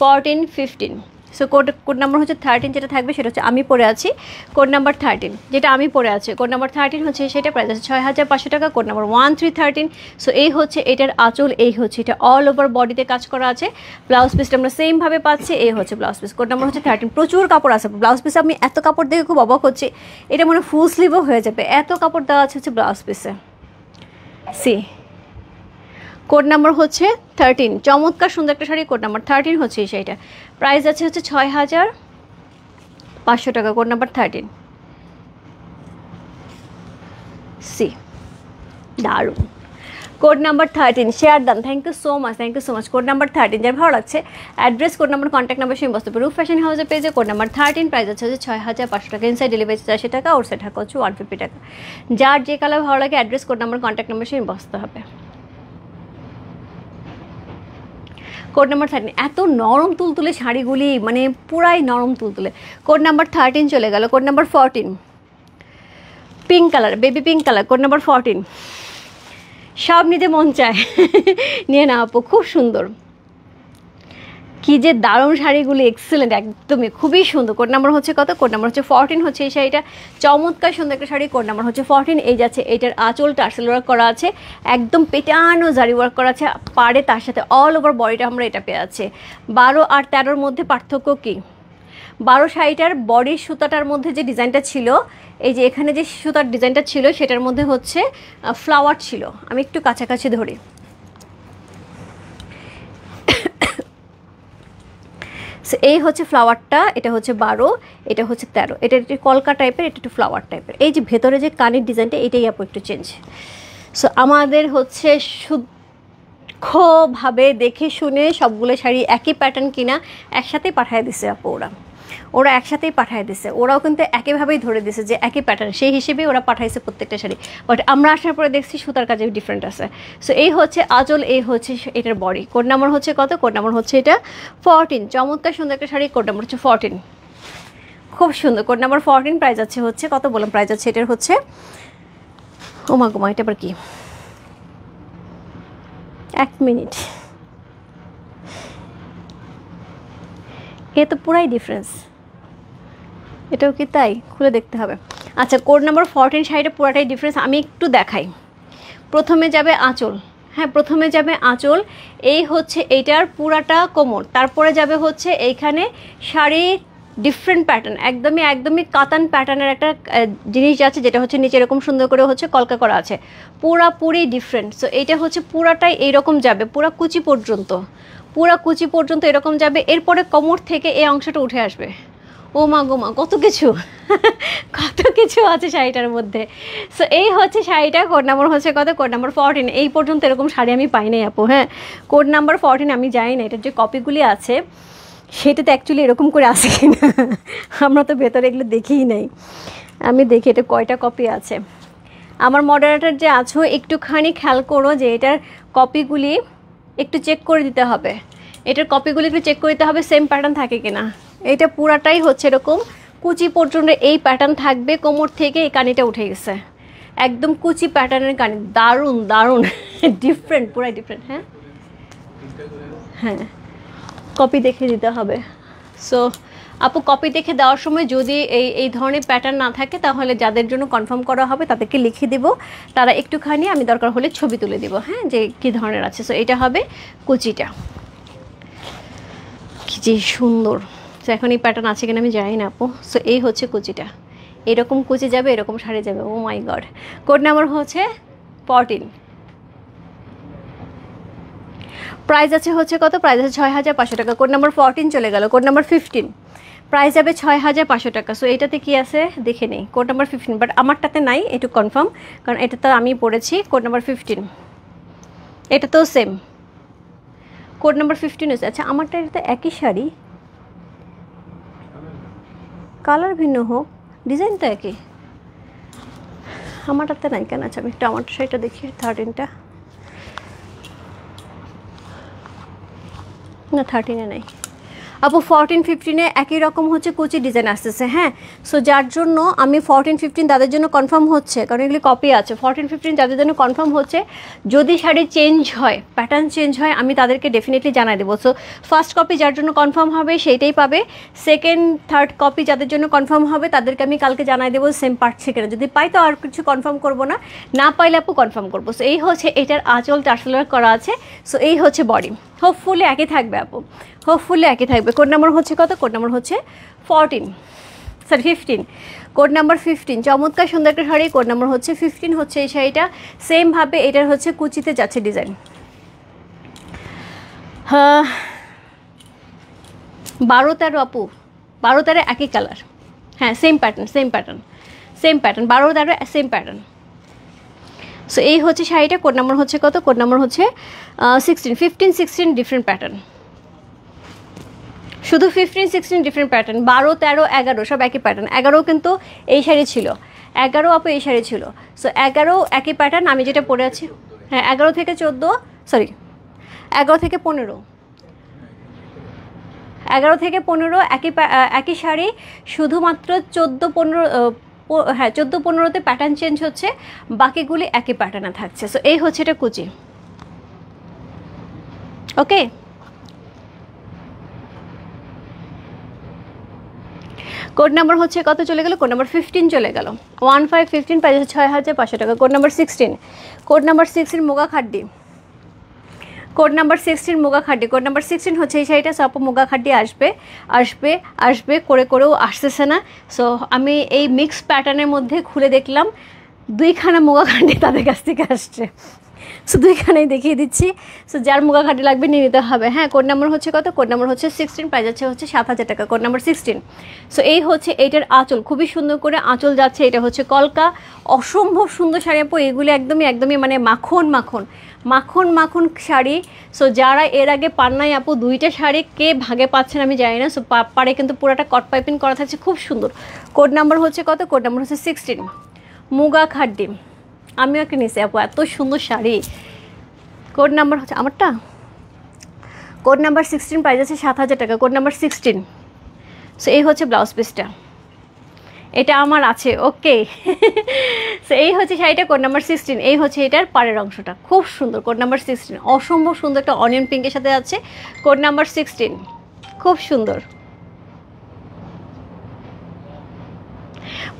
14, 15। সো কোড নাম্বার হচ্ছে 13 যেটা থাকবে সেটা হচ্ছে আমি পরে আছি, কোড নাম্বার 13 যেটা আমি পরে আছি, কোড নাম্বার 13 হচ্ছে সেটা, প্রাইস আছে 6500 টাকা, কোড নাম্বার 1313। সো এই হচ্ছে এটার আঁচল, এই হচ্ছে এটা অল ওভার বডিতে কাজ করা আছে, ব্লাউজ পিসটা আমরা সেমভাবে পাচ্ছি, এই হচ্ছে ব্লাউজ পিস, কোড নাম্বার হচ্ছে 13। প্রচুর কাপড় আছে ব্লাউজ পিসে, আমি এত কাপড় দেখে খুব অবাক হচ্ছি, এটা মনে ফুল স্লিভও হয়ে যাবে, এত কাপড় দেওয়া আছে হচ্ছে ব্লাউজ পিসে। সি কোড নাম্বার হচ্ছে 13, চমৎকার সুন্দর একটা শাড়ি, কোড নাম্বার 13 হচ্ছে এই শাড়িটা, প্রাইস আছে হচ্ছে 6500 টাকা, কোড নাম্বার 13। সি দারুণ, code number 13 share done, thank you so much. Code number 13 যার ভালো লাগছে, address, code number, contact number সেই বস্তু রূপ ফ্যাশন হাউসের পেজে, কোড নাম্বার 13, প্রাইস আছে হচ্ছে 6500 টাকা, ইনসাইড ডেলিভারি 80 টাকা, ওর সেট টাকা হচ্ছে 150 টাকা। যার যে কালার ভালো লাগে address, code number, contact number সেই বসতে হবে। কোড নাম্বার 13, এত নরম তুলতুলে শাড়িগুলি, মানে পুরাই নরম তুলতুলে। কোড নাম্বার 13 চলে গেল। Code number 14, pink colour, baby pink colour, code number 14, সব নিতে মন চায় নিয়ে না আপু, খুব সুন্দর, কি যে দারুণ শাড়িগুলি, এক্সেলেন্ট, একদমই খুবই সুন্দর। কোড নাম্বার হচ্ছে কত? কোড নাম্বার হচ্ছে 14 হচ্ছে এই শাড়িটা, চমৎকার সুন্দর একটা শাড়ি, কোড নাম্বার হচ্ছে 14। এই যাচ্ছে এটার আঁচল টার্সেল ওয়ার্ক করা আছে, একদম পেটানো জারি ওয়ার্ক করা আছে পাড়ে, তার সাথে অল ওভার বডিটা আমরা এটা পেয়ে আছে। 12 আর 13-র মধ্যে পার্থক্য কি? 12 শাড়িটার বডির সুতাটার মধ্যে যে ডিজাইনটা ছিল, এই যে এখানে যে সুতার ডিজাইনটা ছিল সেটার মধ্যে হচ্ছে ফ্লাওয়ার ছিল, আমি একটু কাছাকাছি ধরি, সো এই হচ্ছে ফ্লাওয়ারটা, এটা হচ্ছে 12, এটা হচ্ছে 13, এটা একটু কলকা টাইপের, এটা একটু ফ্লাওয়ার টাইপের। এই যে ভেতরে যে কানের ডিজাইনটা এটাই আপু একটু চেঞ্জ। সো আমাদের হচ্ছে সূক্ষ্মভাবে দেখে শুনে সবগুলো শাড়ি একই প্যাটার্ন কিনা একসাথেই পাঠিয়ে দিছে আপু, ওরা একসাথেই পাঠিয়ে দিছে, ওরাও কিন্তু একইভাবেই ধরে দিছে যে একই প্যাটার্ন, সেই হিসেবেই ওরা পাঠাইছে প্রত্যেকটা শাড়ি। বাট আমরা আসার পরে দেখছি সুতার কাজে ডিফারেন্ট আছে। সো এই হচ্ছে আঁচল, এই হচ্ছে এটার বডি। কোড নাম্বার হচ্ছে কত? কোড নাম্বার হচ্ছে এটা 14, চমৎকার সুন্দর একটা শাড়ি, কোড নাম্বার হচ্ছে 14, খুব সুন্দর। কোড নাম্বার 14, প্রাইস আছে হচ্ছে কত বললাম? প্রাইস আছে এটার হচ্ছে, ওমা গোমা, এটা আবার কি, এক মিনিট, এ তো পুরাই ডিফারেন্স, এটাও কি তাই? খুলে দেখতে হবে। আচ্ছা, কোড নাম্বার 14 শাড়িটা পুরাটাই ডিফারেন্স, আমি একটু দেখাই। প্রথমে যাবে আঁচল, হ্যাঁ প্রথমে যাবে আঁচল, এই হচ্ছে এইটার পুরাটা কোমর, তারপরে যাবে হচ্ছে এইখানে শাড়ি ডিফারেন্ট প্যাটার্ন, একদমই কাতান প্যাটার্নের একটা জিনিস আছে, যেটা হচ্ছে নিচে এরকম সুন্দর করে হচ্ছে কলকা করা আছে, পুরাপুরি ডিফারেন্ট। সো এইটা হচ্ছে পুরাটাই এইরকম যাবে, পুরা কুচি পর্যন্ত এরকম যাবে। এরপরে কোমর থেকে এই অংশটা উঠে আসবে। ও মা গো মা, কত কিছু কত কিছু আছে শাড়িটার মধ্যে। সো এই হচ্ছে শাড়িটা, কোড নাম্বার হচ্ছে কত, কোড নাম্বার 14। এই পর্যন্ত এরকম শাড়ি আমি পাই নাই আপু, হ্যাঁ কোড নাম্বার 14 আমি জানি না এটার যে কপিগুলি আছে সেটাতে অ্যাকচুয়ালি এরকম করে আসে কিনা, আমরা তো ভেতরে এগুলো দেখিই নাই। আমি দেখি এটা কয়টা কপি আছে। আমার মডারেটর যে আছো একটুখানি খেয়াল করো যে এটার কপিগুলি একটু চেক করে দিতে হবে, এটার কপিগুলি একটু চেক করে দিতে হবে সেম প্যাটার্ন থাকে কিনা। এটা পুরাটাই হচ্ছে এরকম কুচি পর্যন্ত এই প্যাটার্ন থাকবে, কোমর থেকে এই কানিটা উঠে গেছে, একদম কুচি প্যাটার্নের কানি, দারুণ দারুণ ডিফারেন্ট, পুরাই ডিফারেন্ট। হ্যাঁ হ্যাঁ কপি দেখে দিতে হবে। সো আপু কপি দেখে দেওয়ার সময় যদি এই ধরনের প্যাটার্ন না থাকে তাহলে যাদের জন্য কনফার্ম করা হবে তাদেরকে লিখে দিব, তারা একটুখানি আমি দরকার হলে ছবি তুলে দিব, হ্যাঁ যে কী ধরনের আছে। সো এটা হবে কুচিটা, কি যে সুন্দর। সো এখন এই প্যাটার্ন আছে কিনা আমি জানি না আপু। সো এই হচ্ছে কুচিটা, এরকম কুচি যাবে, এরকম শাড়ি যাবে। ও মাই গড। কোড নাম্বার হচ্ছে 14, প্রাইস আছে হচ্ছে কত, প্রাইস আছে 6500 টাকা। কোড নাম্বার 14 চলে গেল। কোড নাম্বার 15, প্রাইস যাবে 6500 টাকা। সো এটাতে কি আছে দেখে নেই, কোড নাম্বার 15, বাট আমারটাতে নাই, একটু কনফার্ম, কারণ এটা তো আমি পড়েছি। কোড নাম্বার 15, এটা তো সেম কোড নাম্বার 15 হচ্ছে। আচ্ছা আমারটা এটা একই শাড়ি, কালার ভিন্ন হোক, ডিজাইন তো একই, আমারটাতে নাই কেন। আচ্ছা আমি একটু আমার শাড়িটা দেখি, 13টা না 13-এ নাই আপু, 14-15-এ একই রকম হচ্ছে কুচি ডিজাইন আসতেছে। হ্যাঁ সো যার জন্য আমি 14-15 তাদের জন্য কনফার্ম হচ্ছে, কারণ এগুলি কপি আছে। 14-15 যাদের জন্য কনফার্ম হচ্ছে, যদি শাড়ি চেঞ্জ হয়, প্যাটার্ন চেঞ্জ হয়, আমি তাদেরকে ডেফিনেটলি জানাই দেবো। সো ফার্স্ট কপি যার জন্য কনফার্ম হবে সেইটাই পাবে, সেকেন্ড থার্ড কপি যাদের জন্য কনফার্ম হবে তাদেরকে আমি কালকে জানাই দেবো সেম পাচ্ছি কিনা। যদি পাই তো আর কিছু কনফার্ম করবো না, না পাইলে আপু কনফার্ম করবো। সো এই হচ্ছে এটার আঁচল টার্সেলার করা আছে। সো এই হচ্ছে বডি, হোপফুলি একই থাকবে আপু, হোপফুলি একই থাকবে। কোড নাম্বার হচ্ছে কত, কোড নাম্বার হচ্ছে 15, কোড নাম্বার 15। চমৎকার সুন্দর একটা শাড়ি, কোড নাম্বার হচ্ছে 15 হচ্ছে এই শাড়িটা। সেমভাবে এটার হচ্ছে কুচিতে যাচ্ছে ডিজাইন। হ্যাঁ 12-13 আপু, 12-13 একই কালার, হ্যাঁ same pattern 12-13 same pattern. So এই হচ্ছে শাড়িটা। কোড নাম্বার হচ্ছে কত, কোড নাম্বার হচ্ছে 16, 15-16 ডিফারেন্ট প্যাটার্ন, শুধু 15-16 ডিফারেন্ট প্যাটার্ন। 12-13-11 সব একই প্যাটার্ন। 11 কিন্তু এই শাড়ি ছিল, 11 আপু এই শাড়ি ছিল। সো 11 একই প্যাটার্ন, আমি যেটা পরে আছি। হ্যাঁ 11 থেকে 14, সরি 11 থেকে 15, 11 থেকে 15 একই শাড়ি, শুধুমাত্র 14-15, হ্যাঁ 14-15তে প্যাটার্ন চেঞ্জ হচ্ছে, বাকিগুলি একই প্যাটার্নে থাকছে। সো এই হচ্ছে এটা কুচি। ওকে কোড নাম্বার হচ্ছে কত চলে গেল, কোড নাম্বার 15 চলে গেল। 1515 প্রাইস 6500 টাকা। Code number 16, code number 16 Muga Khaddi, code number 16 Muga Khaddi. Code number 16 হচ্ছে এই শাড়িটা। সব মুগা খাড্ডি আসবে আসবে আসবে করে করেও আসতেছে না। সো আমি এই মিক্স প্যাটার্নের মধ্যে খুলে দেখলাম 2খানা মুগা খাড্ডি তাদের কাছ থেকে আসছে। সো 2খানাই দেখিয়ে দিচ্ছি। সো যার মুগা খাড্ডি লাগবে নিয়ে নিতে হবে। হ্যাঁ কোড নাম্বার হচ্ছে কত, কোড নাম্বার হচ্ছে 16, প্রাইস যাচ্ছে হচ্ছে 7000 টাকা। Code number 16। সো এই হচ্ছে এইটার আঁচল, খুবই সুন্দর করে আঁচল যাচ্ছে। এটা হচ্ছে কলকা, অসম্ভব সুন্দর শাড়ি আপু। এগুলি একদমই মানে মাখন মাখন মাখন মাখন শাড়ি। সো যারা এর আগে পান নাই আপু, 2টা শাড়ি কে ভাগে পাচ্ছেন আমি জানি না। সো পারে কিন্তু পুরোটা কট পাইপিং করা থাকছে, খুব সুন্দর। কোড নাম্বার হচ্ছে কত, কোড নাম্বার হচ্ছে 16 মুগা খাড্ডি। আমিও একটা নিছি আপু, এত সুন্দর শাড়ি। কোড নাম্বার হচ্ছে আমারটা, কোড নাম্বার 16, প্রাইস আছে 7000 টাকা। Code number 16। সো এই হচ্ছে ব্লাউজ পিসটা, এটা আমার আছে। ওকে সো এই হচ্ছে শাড়িটা, কোড নাম্বার 16। এই হচ্ছে এটার পাড়ের অংশটা, খুব সুন্দর। কোড নাম্বার 16 অসম্ভব সুন্দর, একটা অনিয়ন পিঙ্কের সাথে আছে। কোড নাম্বার 16 খুব সুন্দর।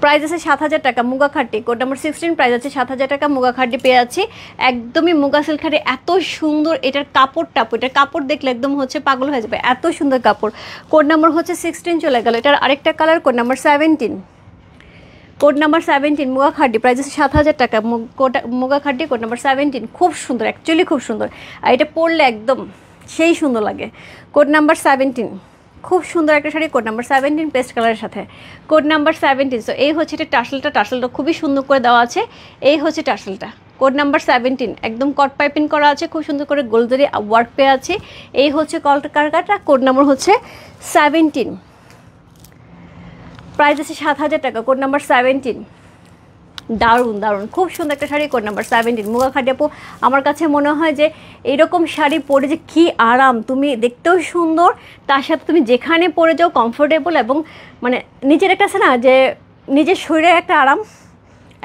প্রাইস আছে 7,000 টাকা মুগা খাটি, কোড নাম্বার 16 প্রাইস আছে 7,000 টাকা মুগা খাটি পেয়ে যাচ্ছি, একদমই মুগা সিল্ক খাটি, এত সুন্দর এটার কাপড়টা, এটার কাপড় দেখলে একদম হচ্ছে পাগল হয়ে যাবে, এত সুন্দর কাপড়। কোড নাম্বার হচ্ছে 16 চলে গেল, এটার আরেকটা colour code number 17, code number 17 Muga Khaddi price আছে 7,000 টাকা, মুগা খাড্ডি কোড নাম্বার 17, খুব সুন্দর, অ্যাকচুয়ালি খুব সুন্দর, আর এটা পরলে একদম সেই সুন্দর লাগে। কোড নাম্বার 17 খুব সুন্দর একটা শাড়ি, কোড নাম্বার 17 পেস্ট কালারের সাথে, কোড নাম্বার 17। সো এই হচ্ছে এটা টার্সেলটা খুবই সুন্দর করে দেওয়া আছে, এই হচ্ছে টার্সেলটা, কোড নাম্বার 17 একদম কট পাইপিং করা আছে, খুব সুন্দর করে গোলজারি ওয়ার্ক পেয়ে আছে, এই হচ্ছে কারকাটা, কোড নাম্বার হচ্ছে 17, প্রাইস আছে 7,000 টাকা, কোড নাম্বার 17। দারুণ দারুণ খুব সুন্দর একটা শাড়ি, কোড নাম্বার 17 মুগা খাটি আপু। আমার কাছে মনে হয় যে এরকম শাড়ি পরে যে কী আরাম, তুমি দেখতেও সুন্দর, তার সাথে তুমি যেখানে পরে যাও কমফোর্টেবল, এবং মানে নিজের একটা আছে না যে নিজের শরীরে একটা আরাম,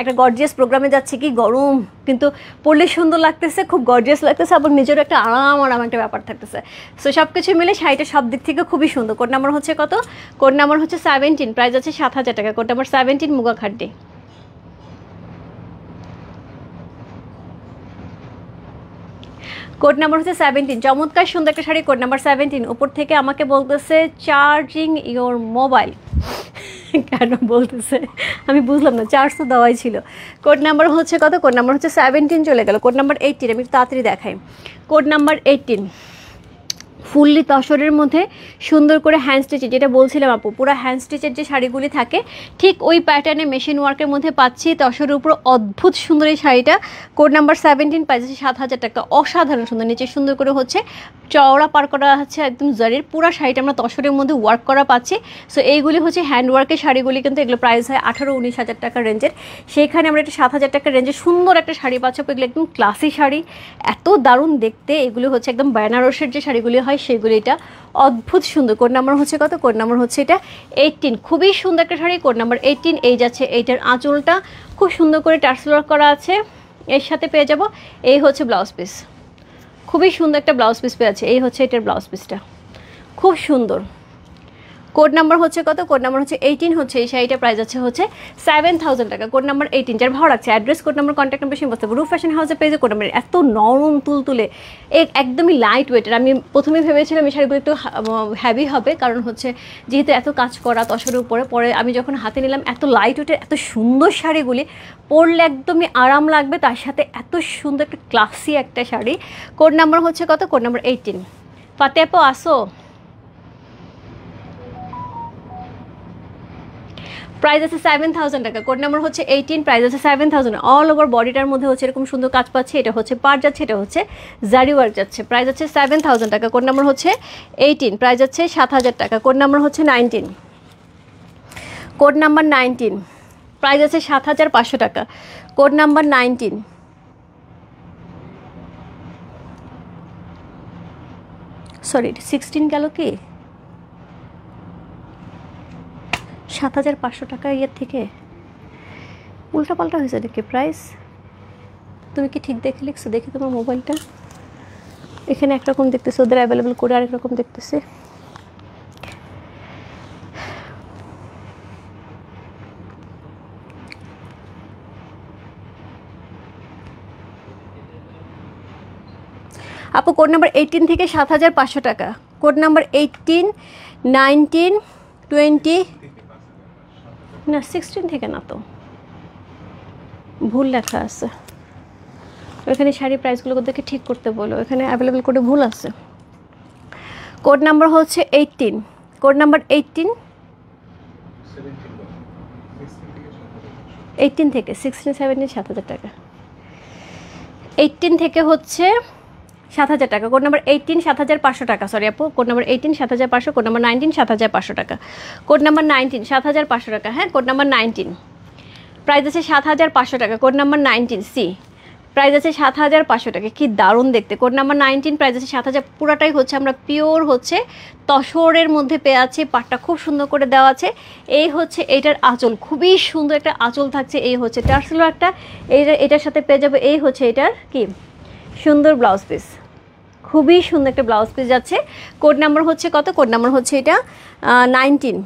একটা গর্জিয়াস প্রোগ্রামে যাচ্ছে, কি গরম কিন্তু পরলে সুন্দর লাগতেছে, খুব গর্জিয়াস লাগতেছে, এবং নিজেরও একটা আরাম একটা ব্যাপার থাকতেছে। সো সব কিছু মিলে শাড়িটা সব দিক থেকে খুবই সুন্দর। কোড নাম্বার হচ্ছে কত? কোড নাম্বার হচ্ছে 17, প্রাইস আছে 7,000 টাকা, code number 17 Muga Khaddi. Code number হচ্ছে 17, চমৎকার সুন্দর একটা শাড়ি, কোড নাম্বার 17। উপর থেকে আমাকে বলতেছে চার্জিং ইওর মোবাইল, কেন বলতেছে আমি বুঝলাম না, চার্জ তো দেওয়াই ছিল। কোড নাম্বার হচ্ছে কত? কোড নাম্বার হচ্ছে 17 চলে গেল, কোড নাম্বার 18, আমি তাড়াতাড়ি দেখাই। কোড নাম্বার 18 ফুললি তসরের মধ্যে সুন্দর করে হ্যান্ড স্টিচের, যেটা বলছিলাম আপু, পুরো হ্যান্ড স্টিচের যে শাড়িগুলি থাকে ঠিক ওই প্যাটার্নে মেশিন ওয়ার্কের মধ্যে পাচ্ছি, তসরের উপর অদ্ভুত সুন্দর এই শাড়িটা। কোড নাম্বার 17 পাইছে 7,000 টাকা, অসাধারণ সুন্দর, নিচে সুন্দর করে হচ্ছে চওড়া পার করা আছে একদম জারির, পুরো শাড়িটা আমরা তসরের মধ্যে ওয়ার্ক করা পাচ্ছি। সো এইগুলি হচ্ছে হ্যান্ড ওয়ার্কের শাড়িগুলি, কিন্তু এগুলো প্রাইস হয় 18-19 হাজার টাকা রেঞ্জের, সেইখানে আমরা একটা 7,000 টাকা রেঞ্জে সুন্দর একটা শাড়ি পাচ্ছি। এগুলো একদম ক্লাসি শাড়ি, এত দারুণ দেখতে, এগুলো হচ্ছে একদম বেনারসের যে শাড়িগুলি হয় সেগুলি, এটা অদ্ভুত সুন্দর। কোড নাম্বার হচ্ছে কত? কোড নাম্বার হচ্ছে এটা 18, খুবই সুন্দর একটা শাড়ি, কোড নাম্বার 18। এই যাচ্ছে এইটার আঁচলটা খুব সুন্দর করে টার্সেল ওয়ার্ক করা আছে, এর সাথে পেয়ে যাব এই হচ্ছে ব্লাউজ পিস, খুবই সুন্দর একটা ব্লাউজ পিস পেয়ে আছে, এই হচ্ছে এটার ব্লাউজ পিসটা, খুব সুন্দর। কোড নাম্বার হচ্ছে কত? কোড নাম্বার হচ্ছে 18 হচ্ছে এই শাড়িটা, প্রাইস আছে হচ্ছে 7,000 টাকা, কোড নাম্বার 18। যার ভালো লাগছে address, code number, contact number সেই বলতে হবে। রূপ ফ্যাশন হাউসের পেজে কোড নাম্বার, এত নরম তুলতুলে, একদমই লাইট ওয়েটের। আমি প্রথমে ভেবেছিলাম এই শাড়িগুলো একটু হ্যাভি হবে, কারণ হচ্ছে যেহেতু এত কাজ করা তসরের উপরে, পরে আমি যখন হাতে নিলাম এত লাইট ওয়েটের, এত সুন্দর শাড়িগুলি পরলে একদমই আরাম লাগবে, তার সাথে এত সুন্দর একটা ক্লাসি একটা শাড়ি। কোড নাম্বার হচ্ছে কত? Code number 18। ফাতে আপু আসো, প্রাইস আছে 7,000 টাকা, কোড নাম্বার হচ্ছে 18, প্রাইস আছে 7,000। অল ওভার বডিটার মধ্যে হচ্ছে এরকম সুন্দর কাজ পাচ্ছে, এটা হচ্ছে পার যাচ্ছে, এটা হচ্ছে জারি ওয়ার্ক যাচ্ছে, প্রাইস আছে 7,000 টাকা, কোড নাম্বার হচ্ছে 18, প্রাইস আছে 7,000 টাকা, কোড নাম্বার হচ্ছে 19, কোড নাম্বার 19, প্রাইস আছে 7,500 টাকা, কোড নাম্বার 19। সরি 16 গেল কি? 7,500 টাকা, ইয়ের থেকে উল্টাপাল্টা হয়েছে নাকি প্রাইস? তুমি কি ঠিক দেখে লিখছো? দেখি তোমার মোবাইলটা, এখানে একরকম দেখতেছে, ওদের অ্যাভেলেবেল করে আরেক রকম দেখতেছে। আপু কোড নাম্বার 18 থেকে 7,500 টাকা, কোড নাম্বার 18, 19, 20 না 16 থেকে না, তো ভুল লেখা আছে ওখানে, শাড়ি প্রাইসগুলো ওদেরকে ঠিক করতে বলো, এখানে অ্যাভেলেবেল করে ভুল আছে। কোড নাম্বার হচ্ছে 18, কোড নাম্বার 18, 18 থেকে 16, 17, 7,000 টাকা, 18 থেকে হচ্ছে 7,000 টাকা, কোড নাম্বার 18, 7,500 টাকা, সরি আপু, কোড নাম্বার 18, 7,500, কোড নাম্বার 19, 7,500 টাকা, কোড নাম্বার 19, 7,500 টাকা, হ্যাঁ কোড নাম্বার 19, প্রাইস আছে 7,500 টাকা, কোড নাম্বার 19 সি, প্রাইস আছে 7,500 টাকা, কি দারুণ দেখতে। কোড নাম্বার 19, প্রাইস আছে 7,000, পুরাটাই হচ্ছে আমরা পিওর হচ্ছে তসরের মধ্যে পেয়ে আছি, পাটটা খুব সুন্দর করে দেওয়া আছে, এই হচ্ছে এটার আঁচল, খুবই সুন্দর একটা আঁচল থাকছে, এই হচ্ছে টার্সেল একটা, এটার সাথে পেয়ে যাবে এই হচ্ছে এটার কি সুন্দর ব্লাউজ পিস, খুবই সুন্দর একটা ব্লাউজ পিস যাচ্ছে। কোড নাম্বার হচ্ছে কত? কোড নাম্বার হচ্ছে এটা 19,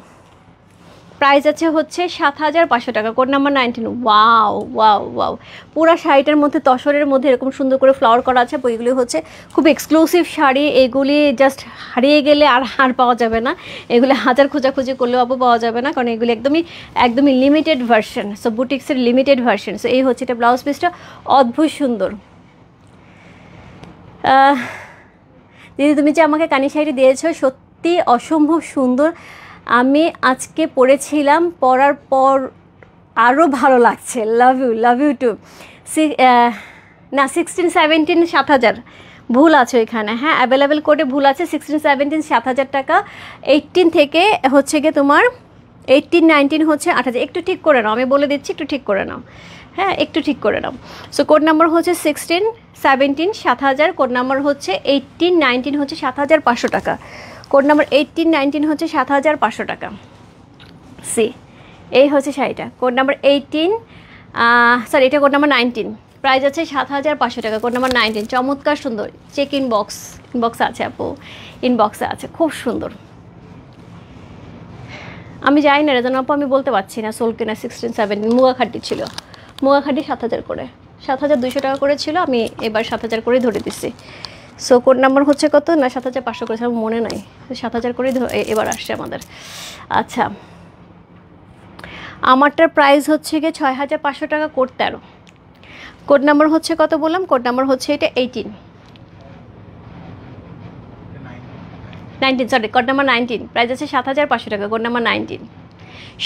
প্রাইস আছে হচ্ছে 7,500 টাকা, code number 19। Wow wow wow, পুরা শাড়িটার মধ্যে তসরের মধ্যে এরকম সুন্দর করে ফ্লাওয়ার করা আছে। এগুলি হচ্ছে খুব এক্সক্লুসিভ শাড়ি, এগুলি জাস্ট হারিয়ে গেলে আর পাওয়া যাবে না, এগুলি হাজার খোঁজাখুঁজি করলেও পাওয়া যাবে না, কারণ এগুলি একদমই লিমিটেড ভার্সন, সো বুটিক্সের লিমিটেড ভার্সন। সো এই হচ্ছে এটা ব্লাউজ পিসটা, অদ্ভুত সুন্দর। দিদি তুমি যে আমাকে কানি শাড়ি দিয়েছো সত্যি অসম্ভব সুন্দর, আমি আজকে পরেছিলাম, পরার পর আরও ভালো লাগছে। Love you too. না 16, 17, 7,000 ভুল আছে ওইখানে, হ্যাঁ অ্যাভেলেবেল কোডে ভুল আছে। 16, 17, 7,000 টাকা। 18 থেকে হচ্ছে গিয়ে তোমার 18, 19 হচ্ছে 8,000। একটু ঠিক করে নাও, আমি বলে দিচ্ছি, একটু ঠিক করে নাও, হ্যাঁ একটু ঠিক করে নাও। সো কোড নাম্বার হচ্ছে 16, 17, 7,000, কোড নাম্বার হচ্ছে 18, 19 হচ্ছে 7,500 টাকা, কোড নাম্বার 18, 19 হচ্ছে 7,500 টাকা। সি এই হচ্ছে শাড়িটা, কোড নাম্বার 18, সরি এটা কোড নাম্বার 19, প্রাইস আছে 7,500 টাকা, কোড নাম্বার 19। চমৎকার সুন্দর, চেক ইনবক্স আছে আপু, ইনবক্সে আছে, খুব সুন্দর। আমি জানি না রেজান আপু, আমি বলতে পারছি না। সোল কিনা 16, 17 মুগা খাটি ছিল, মুগা খাটি 7,000 করে, 7,200 টাকা করে ছিল, আমি এবার 7,000 করেই ধরে দিচ্ছি। সো কোড নাম্বার হচ্ছে কত না 7,500 করেছে, আমার মনে নাই, 7,000 করেই এবার আসছে আমাদের। আচ্ছা আমারটার প্রাইস হচ্ছে গিয়ে 6,500 টাকা, কোড 13। কোড নাম্বার হচ্ছে কত বললাম, কোড নাম্বার হচ্ছে এটা 18, 19, সরি কোড নাম্বার 19, প্রাইস আছে 7,500 টাকা, কোড নাম্বার 19।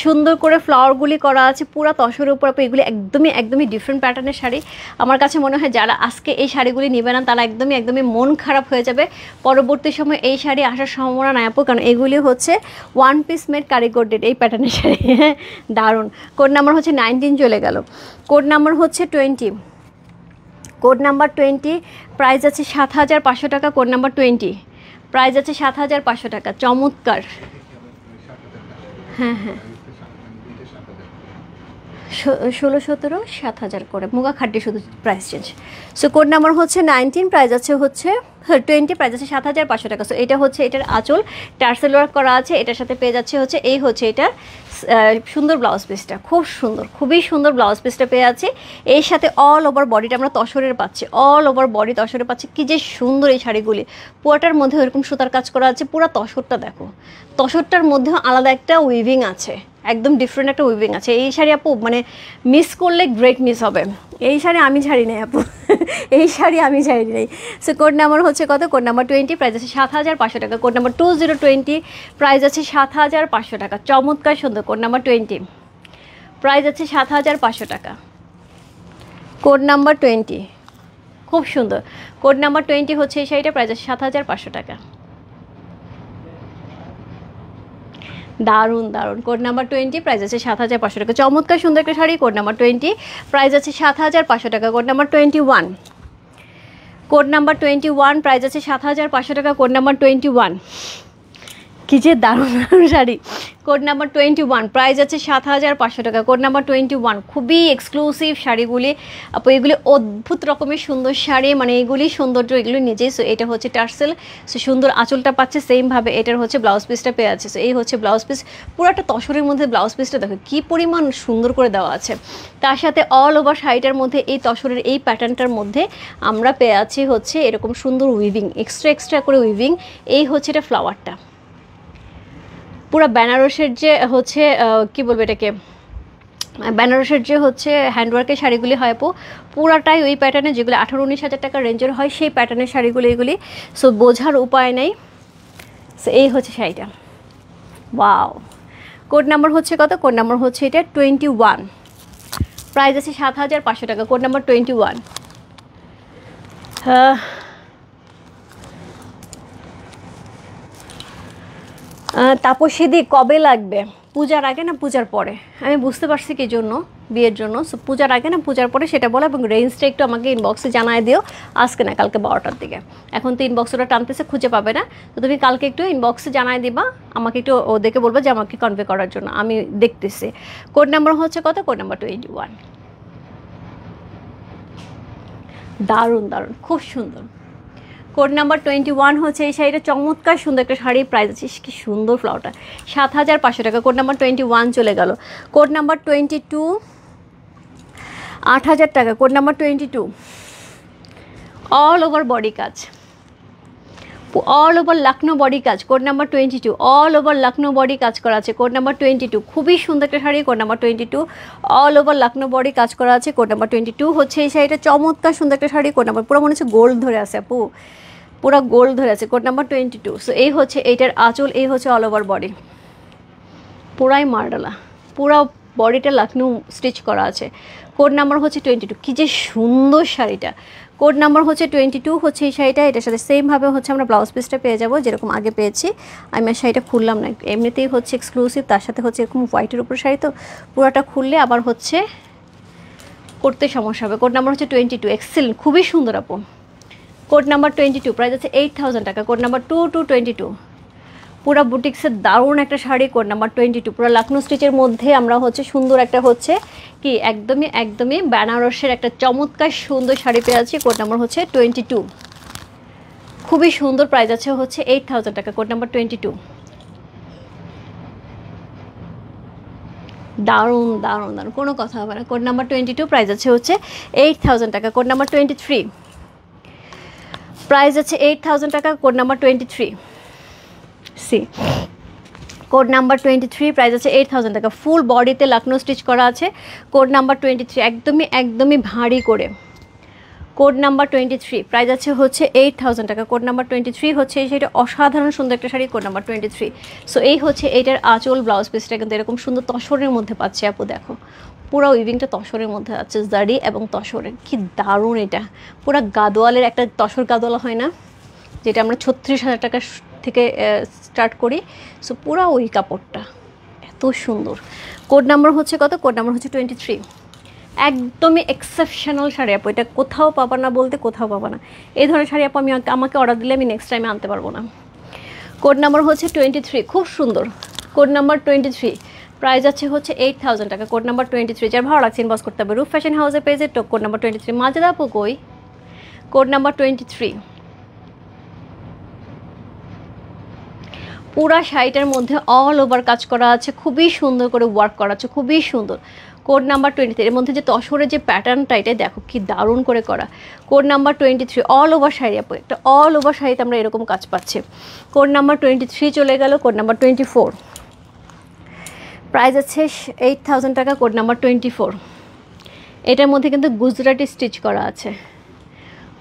সুন্দর করে ফ্লাওয়ারগুলি করা আছে পুরো তসরের উপর। এগুলি একদমই ডিফারেন্ট প্যাটার্নের শাড়ি। আমার কাছে মনে হয় যারা আজকে এই শাড়িগুলি নেবে না তারা একদমই মন খারাপ হয়ে যাবে। পরবর্তী সময় এই শাড়ি আসার সম্ভাবনা নাই আপু, কারণ এগুলি হচ্ছে ওয়ান পিস মেড কারিগর ডেট এই প্যাটার্নের শাড়ি, হ্যাঁ দারুণ। কোড নাম্বার হচ্ছে 19 চলে গেল, কোড নাম্বার হচ্ছে 20, কোড নাম্বার 20, প্রাইস আছে 7,500 টাকা, কোড নাম্বার 20, প্রাইস আছে 7,500 টাকা। চমৎকার, হ্যাঁ হ্যাঁ 16, 17, 7,000 করে মুগা খাড্ডি, শুধু price change. So code number হচ্ছে 19, প্রাইস আছে হচ্ছে 20, প্রাইস আছে 7,500 টাকা। সো এটা হচ্ছে এটার আঁচল টার্সেল ওয়ার্ক করা আছে, এটার সাথে পেয়ে যাচ্ছে হচ্ছে এই হচ্ছে এটার সুন্দর ব্লাউজ পিসটা, খুব সুন্দর, খুবই সুন্দর ব্লাউজ পিসটা পেয়ে আছে। এর সাথে অল ওভার বডিটা আমরা তসরের পাচ্ছি, অল ওভার বডি তসরের পাচ্ছি। কি যে সুন্দর এই শাড়িগুলি, পুরোটার মধ্যে এরকম সুতার কাজ করা আছে, পুরো তসরটা দেখো, তসরটার মধ্যেও আলাদা একটা উইভিং আছে, একদম ডিফারেন্ট একটা উইভিং আছে। এই শাড়ি আপু মানে মিস করলে গ্রেট মিস হবে। এই শাড়ি আমি ছাড়ি নাই আপু, এই শাড়ি আমি ছাড়ি নাই। সো কোড নাম্বার হচ্ছে কত, কোড নাম্বার 20, প্রাইস আছে 7,500 টাকা, কোড নাম্বার 2020, প্রাইস আছে 7,500 টাকা। চমৎকার সুন্দর, কোড নাম্বার 20, প্রাইস আছে 7,500 টাকা, কোড নাম্বার 20, খুব সুন্দর। কোড নাম্বার 20 হচ্ছে এই শাড়িটা, প্রাইস আছে 7,500 টাকা। দারুণ দারুণ, কোড নাম্বার 20, প্রাইস আছে 7,500 টাকা। চমৎকার সুন্দর একটা শাড়ি, কোড নাম্বার 20, প্রাইস আছে 7,500 টাকা। Code number 21, code number 21, price আছে 7,500 টাকা, কোড নাম্বার 21। কি যে দারুণ দারুণ শাড়ি, কোড নাম্বার 21, প্রাইস আছে 7,500 টাকা, কোড নাম্বার 21। খুবই এক্সক্লুসিভ শাড়িগুলি আপু, এগুলি অদ্ভুত রকমের সুন্দর শাড়ি, মানে এগুলি সৌন্দর্য এগুলি নিজেই। সো এটা হচ্ছে টার্সেল, সো সুন্দর আঁচলটা পাচ্ছে, সেমভাবে এটার হচ্ছে ব্লাউজ পিসটা পেয়ে আছে। সো এই হচ্ছে ব্লাউজ পিস, পুরোটা তসরের মধ্যে ব্লাউজ পিসটা দেখো কী পরিমাণ সুন্দর করে দেওয়া আছে। তার সাথে অল ওভার শাড়িটার মধ্যে এই তসরের এই প্যাটার্নটার মধ্যে আমরা পেয়ে আছি হচ্ছে এরকম সুন্দর উইভিং, এক্সট্রা করে উইভিং। এই হচ্ছে এটা ফ্লাওয়ারটা, পুরো বেনারসের যে হচ্ছে কি বলবো এটাকে, বেনারসের যে হচ্ছে হ্যান্ডওয়ার্কের শাড়িগুলি হয় আপু, পুরাটাই ওই প্যাটার্নে, যেগুলো 18-19 টাকা রেঞ্জের হয় সেই প্যাটার্নের শাড়িগুলি এগুলি। সো বোঝার উপায় নেই। সো এই হচ্ছে শাড়িটা, ওয়াও। কোড নাম্বার হচ্ছে কত, কোড নাম্বার হচ্ছে এটা 21, প্রাইস আছে 7,500 টাকা, কোড নাম্বার 21। তাপসীদি কবে লাগবে, পূজার আগে না পূজার পরে? আমি বুঝতে পারছি কি জন্য, বিয়ের জন্য। সো পূজার আগে না পূজার পরে সেটা বলো, এবং রেঞ্জটা একটু আমাকে ইনবক্সে জানায় দিও, আজকে না কালকে 12টার দিকে। এখন তো ইনবক্সটা টানতেছে, খুঁজে পাবে না, তো তুমি কালকে একটু ইনবক্সে জানায় দিবা, আমাকে একটু ওদেরকে বলবো যে আমাকে কনভে করার জন্য, আমি দেখতেছি। কোড নাম্বার হচ্ছে কত, কোড নাম্বার 21। দারুণ দারুণ, খুব সুন্দর, কোড নাম্বার 21 হচ্ছে এই শাড়িটা, চমৎকার সুন্দর একটা শাড়ি, প্রাইস আছে কি সুন্দর ফ্লাওয়ারটা, 7500 টাকা। কোড নাম্বার 21 চলে গেল। কোড নাম্বার 22 8000 টাকা। Code number 22 all over body কাজ, অল ওভার লখনৌ বডি কাজ। Code number 22 all over Lucknow body কাজ করা আছে। কোড নাম্বার 22 খুবই সুন্দর একটা sari. Code number 22 all over Lucknow body কাজ করা আছে। কোড নাম্বার 22 হচ্ছে এই শাড়িটা, চমৎকার সুন্দর একটা শাড়ি। কোড নাম্বার পুরো মনে হচ্ছে গোল্ড ধরে আছে আপু, পুরো গোল্ড ধরে আছে। Code number 22। সো এই হচ্ছে এইটার আঁচল, এই হচ্ছে অল ওভার বডি, পুরাই মার্ডালা, পুরা বডিটা লখনৌ স্টিচ করা আছে। কোড নাম্বার হচ্ছে 22। কী যে সুন্দর শাড়িটা। কোড নাম্বার হচ্ছে 22 হচ্ছে এই শাড়িটা। এটার সাথে সেমভাবে হচ্ছে আমরা ব্লাউজ পিসটা পেয়ে যাবো যেরকম আগে পেয়েছি। আমি আর শাড়িটা খুললাম না, এমনিতেই হচ্ছে এক্সক্লুসিভ, তার সাথে হচ্ছে এরকম হোয়াইটের উপর শাড়ি, তো পুরোটা খুললে আবার হচ্ছে করতে সমস্যা হবে। কোড নাম্বার হচ্ছে 22, এক্সেলেন্ট, খুবই সুন্দর আপু। কোড নাম্বার 22 প্রাইস আছে 8000 টাকা। কোড নাম্বার 2222 পুরো বুটিক্সের দারুণ একটা শাড়ি। কোড নাম্বার 22 পুরো লখনৌ স্টিচের মধ্যে আমরা হচ্ছে সুন্দর একটা হচ্ছে কি একদমই বেনারসের একটা চমৎকার সুন্দর শাড়ি পেয়ে আছি। কোড নাম্বার হচ্ছে 22, খুবই সুন্দর, প্রাইস আছে হচ্ছে 8000 টাকা। কোড নাম্বার 22 দারুণ দারুণ দারুণ, কোনো কথা হবে না। কোড নাম্বার 22 প্রাইস আছে হচ্ছে 8000 টাকা। কোড নাম্বার 23 প্রাইস আছে 8000 টাকা। Code number 23 C, code number 23 price আছে 8000 টাকা। ফুল বডিতে লখনৌ স্টিচ করা আছে। কোড নাম্বার 23 একদমই ভারী করে। কোড নাম্বার 23 প্রাইস আছে হচ্ছে 8000 টাকা। কোড নাম্বার 23 হচ্ছে সেটা অসাধারণ সুন্দর একটা শাড়ি। Code number 23। সো এই হচ্ছে এইটার আঁচল, ব্লাউজ পিসটা কিন্তু এরকম সুন্দর তসরের মধ্যে পাচ্ছে আপু, দেখো পুরো উইভিংটা তসরের মধ্যে আছে, জারি এবং তসরের, কি দারুণ এটা। পুরো গাদোয়ালের একটা তসর গাদোয়ালা হয় না, যেটা আমরা 36,000 টাকা থেকে স্টার্ট করি। সো পুরো ওই কাপড়টা এত সুন্দর। কোড নাম্বার হচ্ছে কত? কোড নাম্বার হচ্ছে 23। একদমই এক্সেপশনাল শাড়ি আপু, এটা কোথাও পাবা না বলতে কোথাও পাবা না। এই ধরনের শাড়ি আপু আমাকে অর্ডার দিলে আমি নেক্সট টাইমে আনতে পারবো না। কোড নাম্বার হচ্ছে 23, খুব সুন্দর। কোড নাম্বার 23 প্রাইস আছে হচ্ছে 8000 টাকা। কোড নাম্বার 23, যার ভালো লাগছে ইনবক্স করতে হবে রূপ ফ্যাশন হাউসের পেজে। কোড নাম্বার 23 মাজেদা আপু কই? কোড নাম্বার 23 পুরা শাড়িটার মধ্যে অল ওভার কাজ করা আছে, খুবই সুন্দর করে ওয়ার্ক করা আছে, খুবই সুন্দর। কোড নাম্বার 23 এর মধ্যে যে তসরের যে প্যাটার্নটা, এটা দেখো কি দারুণ করে করা। Code number 23 all over sari আপু, একটা অল ওভার শাড়িতে আমরা এরকম কাজ পাচ্ছি। কোড নাম্বার 23 চলে গেল। কোড নাম্বার 24 প্রাইস আছে 8000 টাকা। কোড নাম্বার 24 এটার মধ্যে কিন্তু গুজরাটি স্টিচ করা আছে।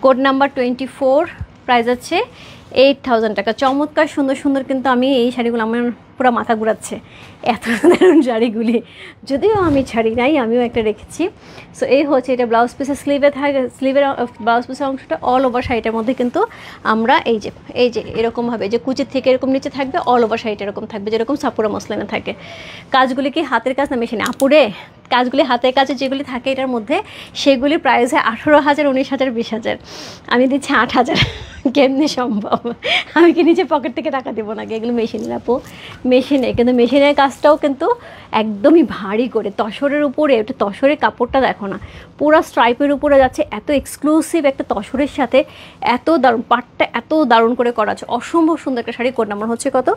কোড নাম্বার 24 প্রাইস আছে 8000 টাকা। চমৎকার সুন্দর সুন্দর, কিন্তু আমি এই শাড়িগুলো আমার পুরো মাথা ঘুরাচ্ছে, এত দারুণ শাড়িগুলি। যদিও আমি ছাড়ি নাই, আমিও একটা রেখেছি। সো এই হচ্ছে এটা ব্লাউজ পিসের স্লিভে থাকে, স্লিভের ব্লাউজ পিসের অংশটা অল ওভার শাড়িটার মধ্যে কিন্তু আমরা এই যে এরকমভাবে যে কুচির থেকে এরকম নিচে থাকবে, অল ওভার শাড়িটা এরকম থাকবে যেরকম সাপুরা মসলিনে থাকে। কাজগুলি কি হাতের কাজ না মেশিনে? আপুরে কাজগুলি হাতের কাজে যেগুলি থাকে এটার মধ্যে, সেগুলির প্রাইস হয় 18,000, 19,000, 20,000। আমি দিচ্ছি 8,000। কেমনি সম্ভব? আমি কি নিজে পকেট থেকে টাকা দেবো নাকি? এগুলো মেশিনের আপু, মেশিনে। কিন্তু মেশিনের কাজটাও কিন্তু একদমই ভারী করে, তসরের উপরে, ওটা তসরের কাপড়টা দেখো না, পুরো স্ট্রাইপের উপরে যাচ্ছে, এত এক্সক্লুসিভ একটা তসরের সাথে এত দারুণ, পাটটা এত দারুণ করে করা আছে, অসম্ভব সুন্দর একটা শাড়ি। কোড নাম্বার হচ্ছে কত?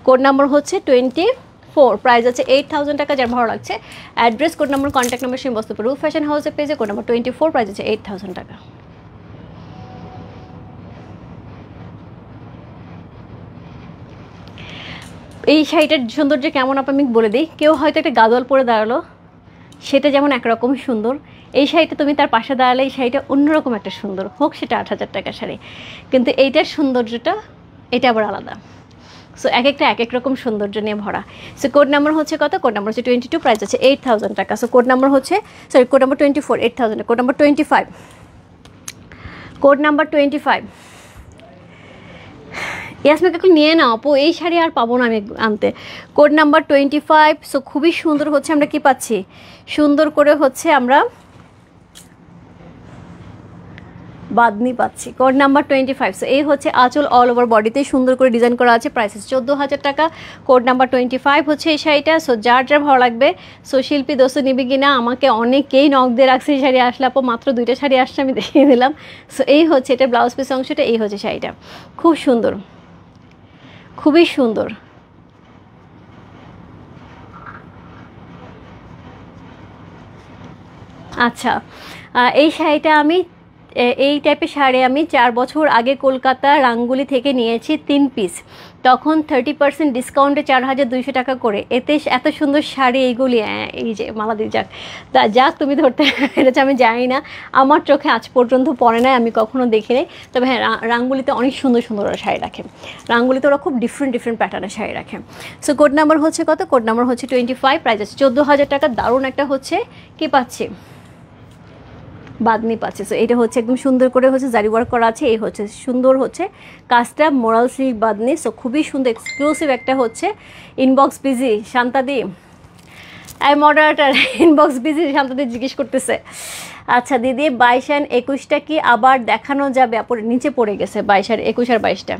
কোড নাম্বার হচ্ছে 24, প্রাইস আছে 8000 টাকা। যার ভালো লাগছে address, code number, contact number সেই বস্তু রূপ ফ্যাশন হাউসের পেজে। কোড নাম্বার 24 প্রাইস আছে 8000 টাকা। এই শাড়িটার সৌন্দর্য কেমন আমি বলে দিই। কেউ হয়তো একটা গাদোয়াল পরে দাঁড়ালো, সেটা যেমন একরকম সুন্দর, এই শাড়িটা তুমি তার পাশে দাঁড়ালে এই শাড়িটা অন্যরকম একটা সুন্দর, হোক সেটা 8000 টাকার শাড়ি, কিন্তু এইটার সৌন্দর্যটা এটা আবার আলাদা। সো এক এক রকম সৌন্দর্য নিয়ে ভরা। সো কোড নাম্বার হচ্ছে কত? কোড নাম্বার হচ্ছে 22, প্রাইস আছে 8000 টাকা। সো কোড নাম্বার হচ্ছে code number 24, 8000। Code number 25, code number 25 Yasmin কাকু নিয়ে নাও আপু, এই শাড়ি আর পাবো না আমি আনতে। Code number 25। সো খুবই সুন্দর হচ্ছে, আমরা কি পাচ্ছি? সুন্দর করে হচ্ছে আমরা বাদনি পাচ্ছি, কোড নাম্বার 25। সো এই হচ্ছে আঁচল, অল ওভার বডিতে সুন্দর করে ডিজাইন করা আছে, প্রাইস 14,000 টাকা, কোড নাম্বার 25 হচ্ছে এই শাড়িটা। সো যার যার ভালো লাগবে, সো শিল্পী দোস্ত নিবি কিনা, আমাকে অনেকেই নক দিয়ে রাখছে এই শাড়ি আসলে আপু, মাত্র 2টা শাড়ি আসছে আমি দেখিয়ে দিলাম। সো এই হচ্ছে এটা ব্লাউজ পিস অংশটা, এই হচ্ছে শাড়িটা, খুব সুন্দর, খুবই সুন্দর। আচ্ছা, এই শাড়িটা আমি এই টাইপের শাড়ি আমি 4 বছর আগে কলকাতা রাঙ্গুলি থেকে নিয়েছি 3 পিস, তখন 30% ডিসকাউন্টে 4,200 টাকা করে। এতে এত সুন্দর শাড়ি এইগুলি, এই যে মালাদি যাক যাক তুমি ধরতে পেরেছো, আমি জানি না, আমার চোখে আজ পর্যন্ত পরে নাই, আমি কখনো দেখি নাই। তবে হ্যাঁ, রাঙ্গুলিতে অনেক সুন্দর সুন্দর ওরা শাড়ি রাখে, রাঙ্গুলিতে ওরা খুব ডিফারেন্ট ডিফারেন্ট প্যাটার্নের শাড়ি রাখে। সো কোড নাম্বার হচ্ছে কত? কোড নাম্বার হচ্ছে 25, প্রাইস আছে 14,000 টাকা। দারুণ একটা হচ্ছে কি পাচ্ছি, বাদনি পাচ্ছে। সো এটা হচ্ছে একদম সুন্দর করে হচ্ছে জারি ওয়ার্ক করা আছে, এই হচ্ছে সুন্দর হচ্ছে কাজটা, মোরাল সিল্ক বাদনি। সো খুবই সুন্দর এক্সক্লুসিভ একটা হচ্ছে। ইনবক্স বিজি শান্তাদি, এই মডারেটার ইনবক্স বিজি শান্তাদি জিজ্ঞেস করতেছে, আচ্ছা দিদি 22 আর 21টা কি আবার দেখানো যাবে? নিচে পড়ে গেছে 22 আর 21 আর 22টা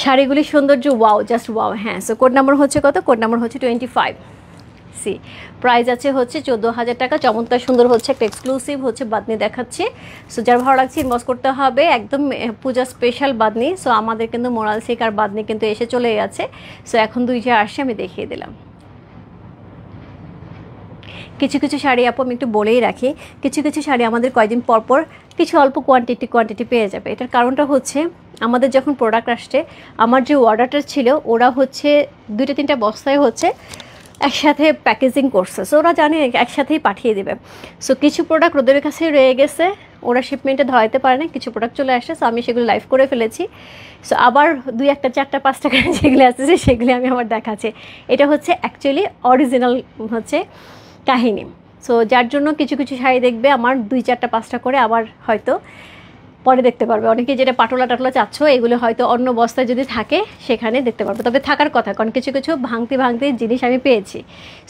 শাড়িগুলি সৌন্দর্য, ওয়াও, জাস্ট ওয়াও। হ্যাঁ, সো কোড নাম্বার হচ্ছে কত? কোড নাম্বার হচ্ছে 25। প্রাইস আছে হচ্ছে 14,000 টাকা। চমৎকার সুন্দর হচ্ছে একটা এক্সক্লুসিভ হচ্ছে বাদনি দেখাচ্ছি। সো যার ভালো লাগছে ইনবক্স করতে হবে, একদম পূজা স্পেশাল বাদনি। সো আমাদের কিন্তু মোরাল সিল্ক আর বাদনি কিন্তু এসে চলে গেছে। সো এখন 2টা আসছে, আমি দেখিয়ে দিলাম। কিছু কিছু শাড়ি আপু আমি একটু বলেই রাখি, কিছু কিছু শাড়ি আমাদের কয়েকদিন পরপর কিছু অল্প কোয়ান্টিটি পেয়ে যাবে। এটার কারণটা হচ্ছে আমাদের যখন প্রোডাক্ট আসছে, আমার যে অর্ডারটা ছিল ওরা হচ্ছে 2-3টা বস্তায় হচ্ছে একসাথে প্যাকেজিং করছে। সো ওরা জানে একসাথেই পাঠিয়ে দেবে। সো কিছু প্রোডাক্ট ওদের কাছে রয়ে গেছে, ওরা শিপমেন্টে ধরাইতে পারে না, কিছু প্রোডাক্ট চলে আসছে। সো আমি সেগুলো লাইভ করে ফেলেছি। সো আবার 2-1, 4টা 5টা করে যেগুলো আসছে সেগুলি আমি আবার দেখাচ্ছি। এটা হচ্ছে অ্যাকচুয়ালি অরিজিনাল হচ্ছে কাহিনী। সো যার জন্য কিছু কিছু শাড়ি দেখবে আমার 2-4টা 5টা করে, আবার হয়তো পরে দেখতে পারবে। অনেকে যেটা পাটোলা টাটোলা চাচ্ছ, এগুলো হয়তো অন্য বস্তায় যদি থাকে সেখানে দেখতে পারবে, তবে থাকার কথা, কারণ কিছু কিছু ভাঙতে জিনিস আমি পেয়েছি।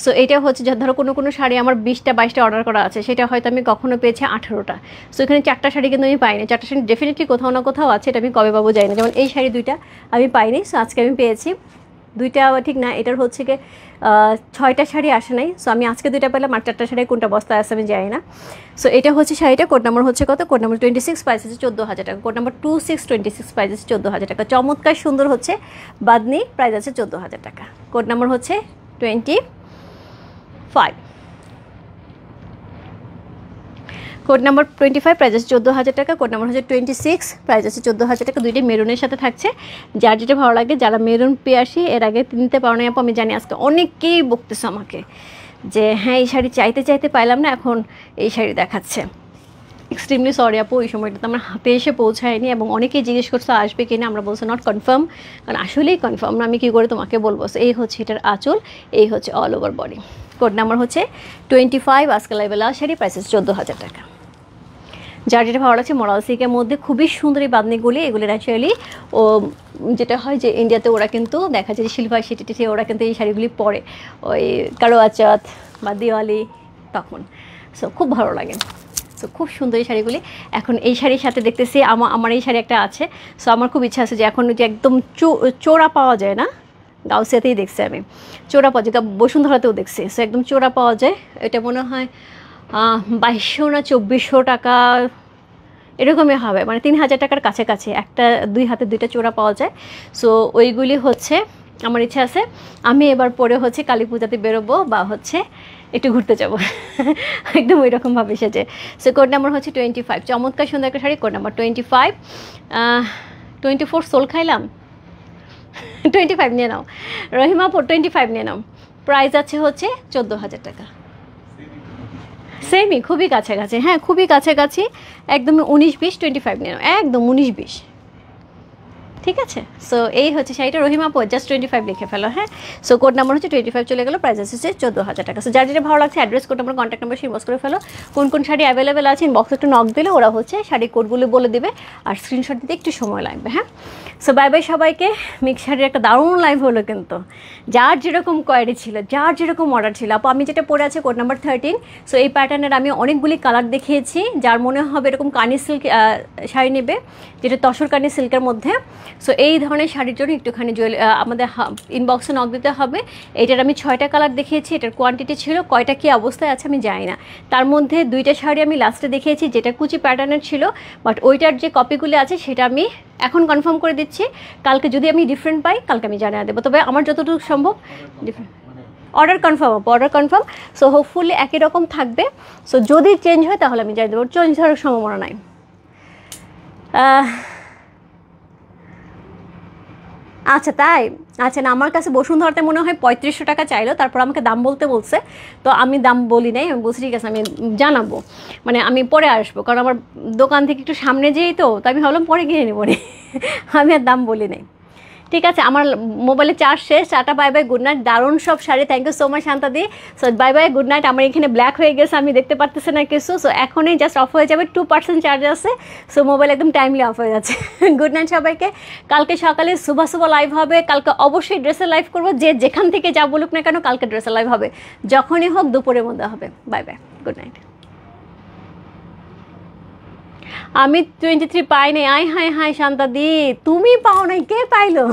সো এটা হচ্ছে ধরো কোনো শাড়ি আমার 20টা-22টা অর্ডার করা আছে, সেটা হয়তো আমি কখনো পেয়েছি 18টা। সো এখানে 4টা শাড়ি কিন্তু আমি পাইনি, 4টা শাড়ি ডেফিনেটলি কোথাও না কোথাও আছে, এটা আমি কবে পাবো যাই না। যেমন এই শাড়ি 2টা আমি পাইনি, সো আজকে আমি পেয়েছি 2টা, ঠিক না, এটার হচ্ছে কি 6টা শাড়ি আসে নাই। সো আমি আজকে 2টা পেলাম, আর 4টা শাড়ি কোনটা বস্তায় আসে আমি জানি না। সো এটা হচ্ছে শাড়িটা, কোড নাম্বার হচ্ছে কত? কোড নাম্বার 26, প্রাইস আছে 14,000 টাকা। কোড নাম্বার 2626, প্রাইস আছে 14,000 টাকা। চমৎকার সুন্দর হচ্ছে বাদনি, প্রাইস আছে 14,000 টাকা। কোড নাম্বার হচ্ছে 25। কোড নাম্বার 25, প্রাইস আছে 14,000 টাকা। কোড নাম্বার হচ্ছে 26, প্রাইস আছে 14,000 টাকা। 2টি মেরুনের সাথে থাকছে, যার যেটা ভালো লাগে। যারা মেরুন পেয়ে আসি এর আগে নিতে পারো না আপু, আমি জানি আজকে অনেকেই বকতেছে আমাকে যে হ্যাঁ এই শাড়ি চাইতে পাইলাম না, এখন এই শাড়ি দেখাচ্ছে। এক্সট্রিমলি সরি আপু, এই সময়টা তো আমার হাতে এসে পৌঁছায়নি, এবং অনেকেই জিজ্ঞেস করছে আসবে কিনা, আমরা বলছি নট কনফার্ম, কারণ আসলেই কনফার্ম না, আমি কী করে তোমাকে বলবো। এই হচ্ছে এটার আঁচল, এই হচ্ছে all over body. Code number হচ্ছে 25, আজকে লাইভে লাল শাড়ি, প্রাইস 14,000 টাকা। যার যেটা ভালো লাগছে, মোরাল সিল্কের মধ্যে খুবই সুন্দর এই বাদনিগুলি। এগুলি ন্যাচারালি ও যেটা হয় যে ইন্ডিয়াতে ওরা কিন্তু দেখা যায় যে সিলভার সিটি ওরা কিন্তু এই শাড়িগুলি পরে ওই কালো আচাত বা দিওয়ালি তখন। সো খুব ভালো লাগে। সো খুব সুন্দর এই শাড়িগুলি। এখন এই শাড়ির সাথে দেখতেছি আমার এই শাড়ি একটা আছে। সো আমার খুব ইচ্ছা আছে যে এখন যে একদম চোরা পাওয়া যায় না, গাউসিয়াতেই দেখছি আমি চোরা পাওয়া যায়, বসুন্ধরাতেও দেখছি। সো একদম চোরা পাওয়া যায়, এটা মনে হয় 2200 না 2400 টাকা এরকমই হবে, মানে 3,000 টাকার কাছাকাছি। একটা 2 হাতে 2টা চোরা পাওয়া যায়। সো ওইগুলি হচ্ছে আমার ইচ্ছা আছে আমি এবার পরে হচ্ছে কালী পূজাতে বেরোবো, বা হচ্ছে একটু ঘুরতে যাবো একদম ওই রকমভাবে সেজে। সো কোড নাম্বার হচ্ছে 25, চমৎকার সুন্দর একটা শাড়ি। কোড নাম্বার 25, 24 সোল খাইলাম 25 নিয়ে নাও রহিমা, 25 নিয়ে নাও। প্রাইস আছে হচ্ছে 14,000 টাকা। সেমই, খুবই কাছাকাছি। হ্যাঁ, খুবই কাছাকাছি, একদম 19-20, 25 নিয়ে নাও, একদম 19-20, ঠিক আছে। সো এই হচ্ছে শাড়িটা। রহিমা আপু জাস্ট 25 লিখে ফেলো, হ্যাঁ। সো কোড নাম্বার হচ্ছে 25 চলে গেলো, প্রাইস হচ্ছে 14,000 টাকা। সো যার যেটা ভালো লাগছে address, code number, contact number inbox করে ফেলো। কোন কোন শাড়ি অ্যাভেলেবেল আছে ইনবক্সে একটু নক দিলে ওরা হচ্ছে শাড়ির কোডগুলো বলে দিবে, আর স্ক্রিনশট দিতে একটু সময় লাগবে, হ্যাঁ। সো বাই বাই সবাইকে। মিক্স শাড়ির একটা দারুণ লাইভ হলো কিন্তু, যার যেরকম কোয়ারি ছিল, যার যেরকম অর্ডার ছিল। আপু আমি যেটা পরে আছে কোড নাম্বার 13। সো এই প্যাটার্নের আমি অনেকগুলি কালার দেখিয়েছি, যার মনে হবে এরকম কানি সিল্ক শাড়ি নেবে, যেটা তসর কানি সিল্কের মধ্যে। সো এই ধরনের শাড়ির জন্য একটুখানি আমাদের ইনবক্সে নক দিতে হবে। এটার আমি 6টা কালার দেখিয়েছি, এটার কোয়ান্টিটি ছিল, কয়টা কী অবস্থায় আছে আমি জানি না। তার মধ্যে 2টা শাড়ি আমি লাস্টে দেখিয়েছি যেটা কুচি প্যাটার্নের ছিল, বাট ওইটার যে কপিগুলি আছে সেটা আমি এখন কনফার্ম করে দিচ্ছি। কালকে যদি আমি ডিফারেন্ট পাই কালকে আমি জানিয়ে দেবো, তবে আমার যতটুকু সম্ভব order confirm, order confirm. So hopefully একই রকম থাকবে। সো যদি চেঞ্জ হয় তাহলে আমি জানিয়ে দেবো, চেঞ্জ হওয়ার সম্ভাবনা নাই। আচ্ছা তাই, আচ্ছা না, আমার কাছে বসুন্ধরাতে মনে হয় 3500 টাকা চাইলো, তারপর আমাকে দাম বলতে বলছে, তো আমি দাম বলি নাই। আমি বলছি ঠিক আছে আমি জানাবো, মানে আমি পরে আসবো, কারণ আমার দোকান থেকে একটু সামনে যেই, তো আমি ভাবলাম পরে কিনে নেবো নি। আমি আর দাম বলি নাই। ঠিক আছে, আমার মোবাইলে চার্জ শেষ। টাটা, বাই বাই, গুড নাইট। দারুণ সব sari, thank you so much শান্তাদি। So bye bye, good night. আমার এখানে ব্ল্যাক হয়ে গেছে, আমি দেখতে পারতেছি না কিছু। সো এখনই জাস্ট অফ হয়ে যাবে, 2% চার্জ আছে। সো মোবাইল একদম টাইমলি অফ হয়ে যাচ্ছে। গুড নাইট সবাইকে। কালকে সকালে সুবা লাইভ হবে, কালকে অবশ্যই ড্রেসে লাইভ করবো, যে যেখান থেকে যা বলুক না কেন কালকে ড্রেসে লাইভ হবে, যখনই হোক দুপুরের মধ্যে হবে। By bye, good night. আমি 23 পাই নাই। আয় হায় হায় শান্তাদি, তুমি পাও নাই, কে পাইলো?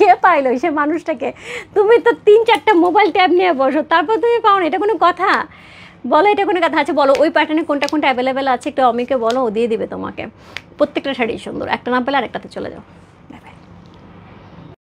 কে পাইলো সে মানুষটাকে? তুমি তো 3-4টা মোবাইল ট্যাব নিয়ে বসো, তারপর তুমি পাও না, এটা কোনো কথা? বলো, এটা কোনো কথা? আচ্ছা বলো ওই প্যাটার্নে কোনটা কোনটা অ্যাভেলেবেল আছে, একটু অমিকে বলো, ও দিয়ে দিবে তোমাকে। প্রত্যেকটা শাড়ি সুন্দর, একটা না পেলে আরেকটাতে চলে যাও।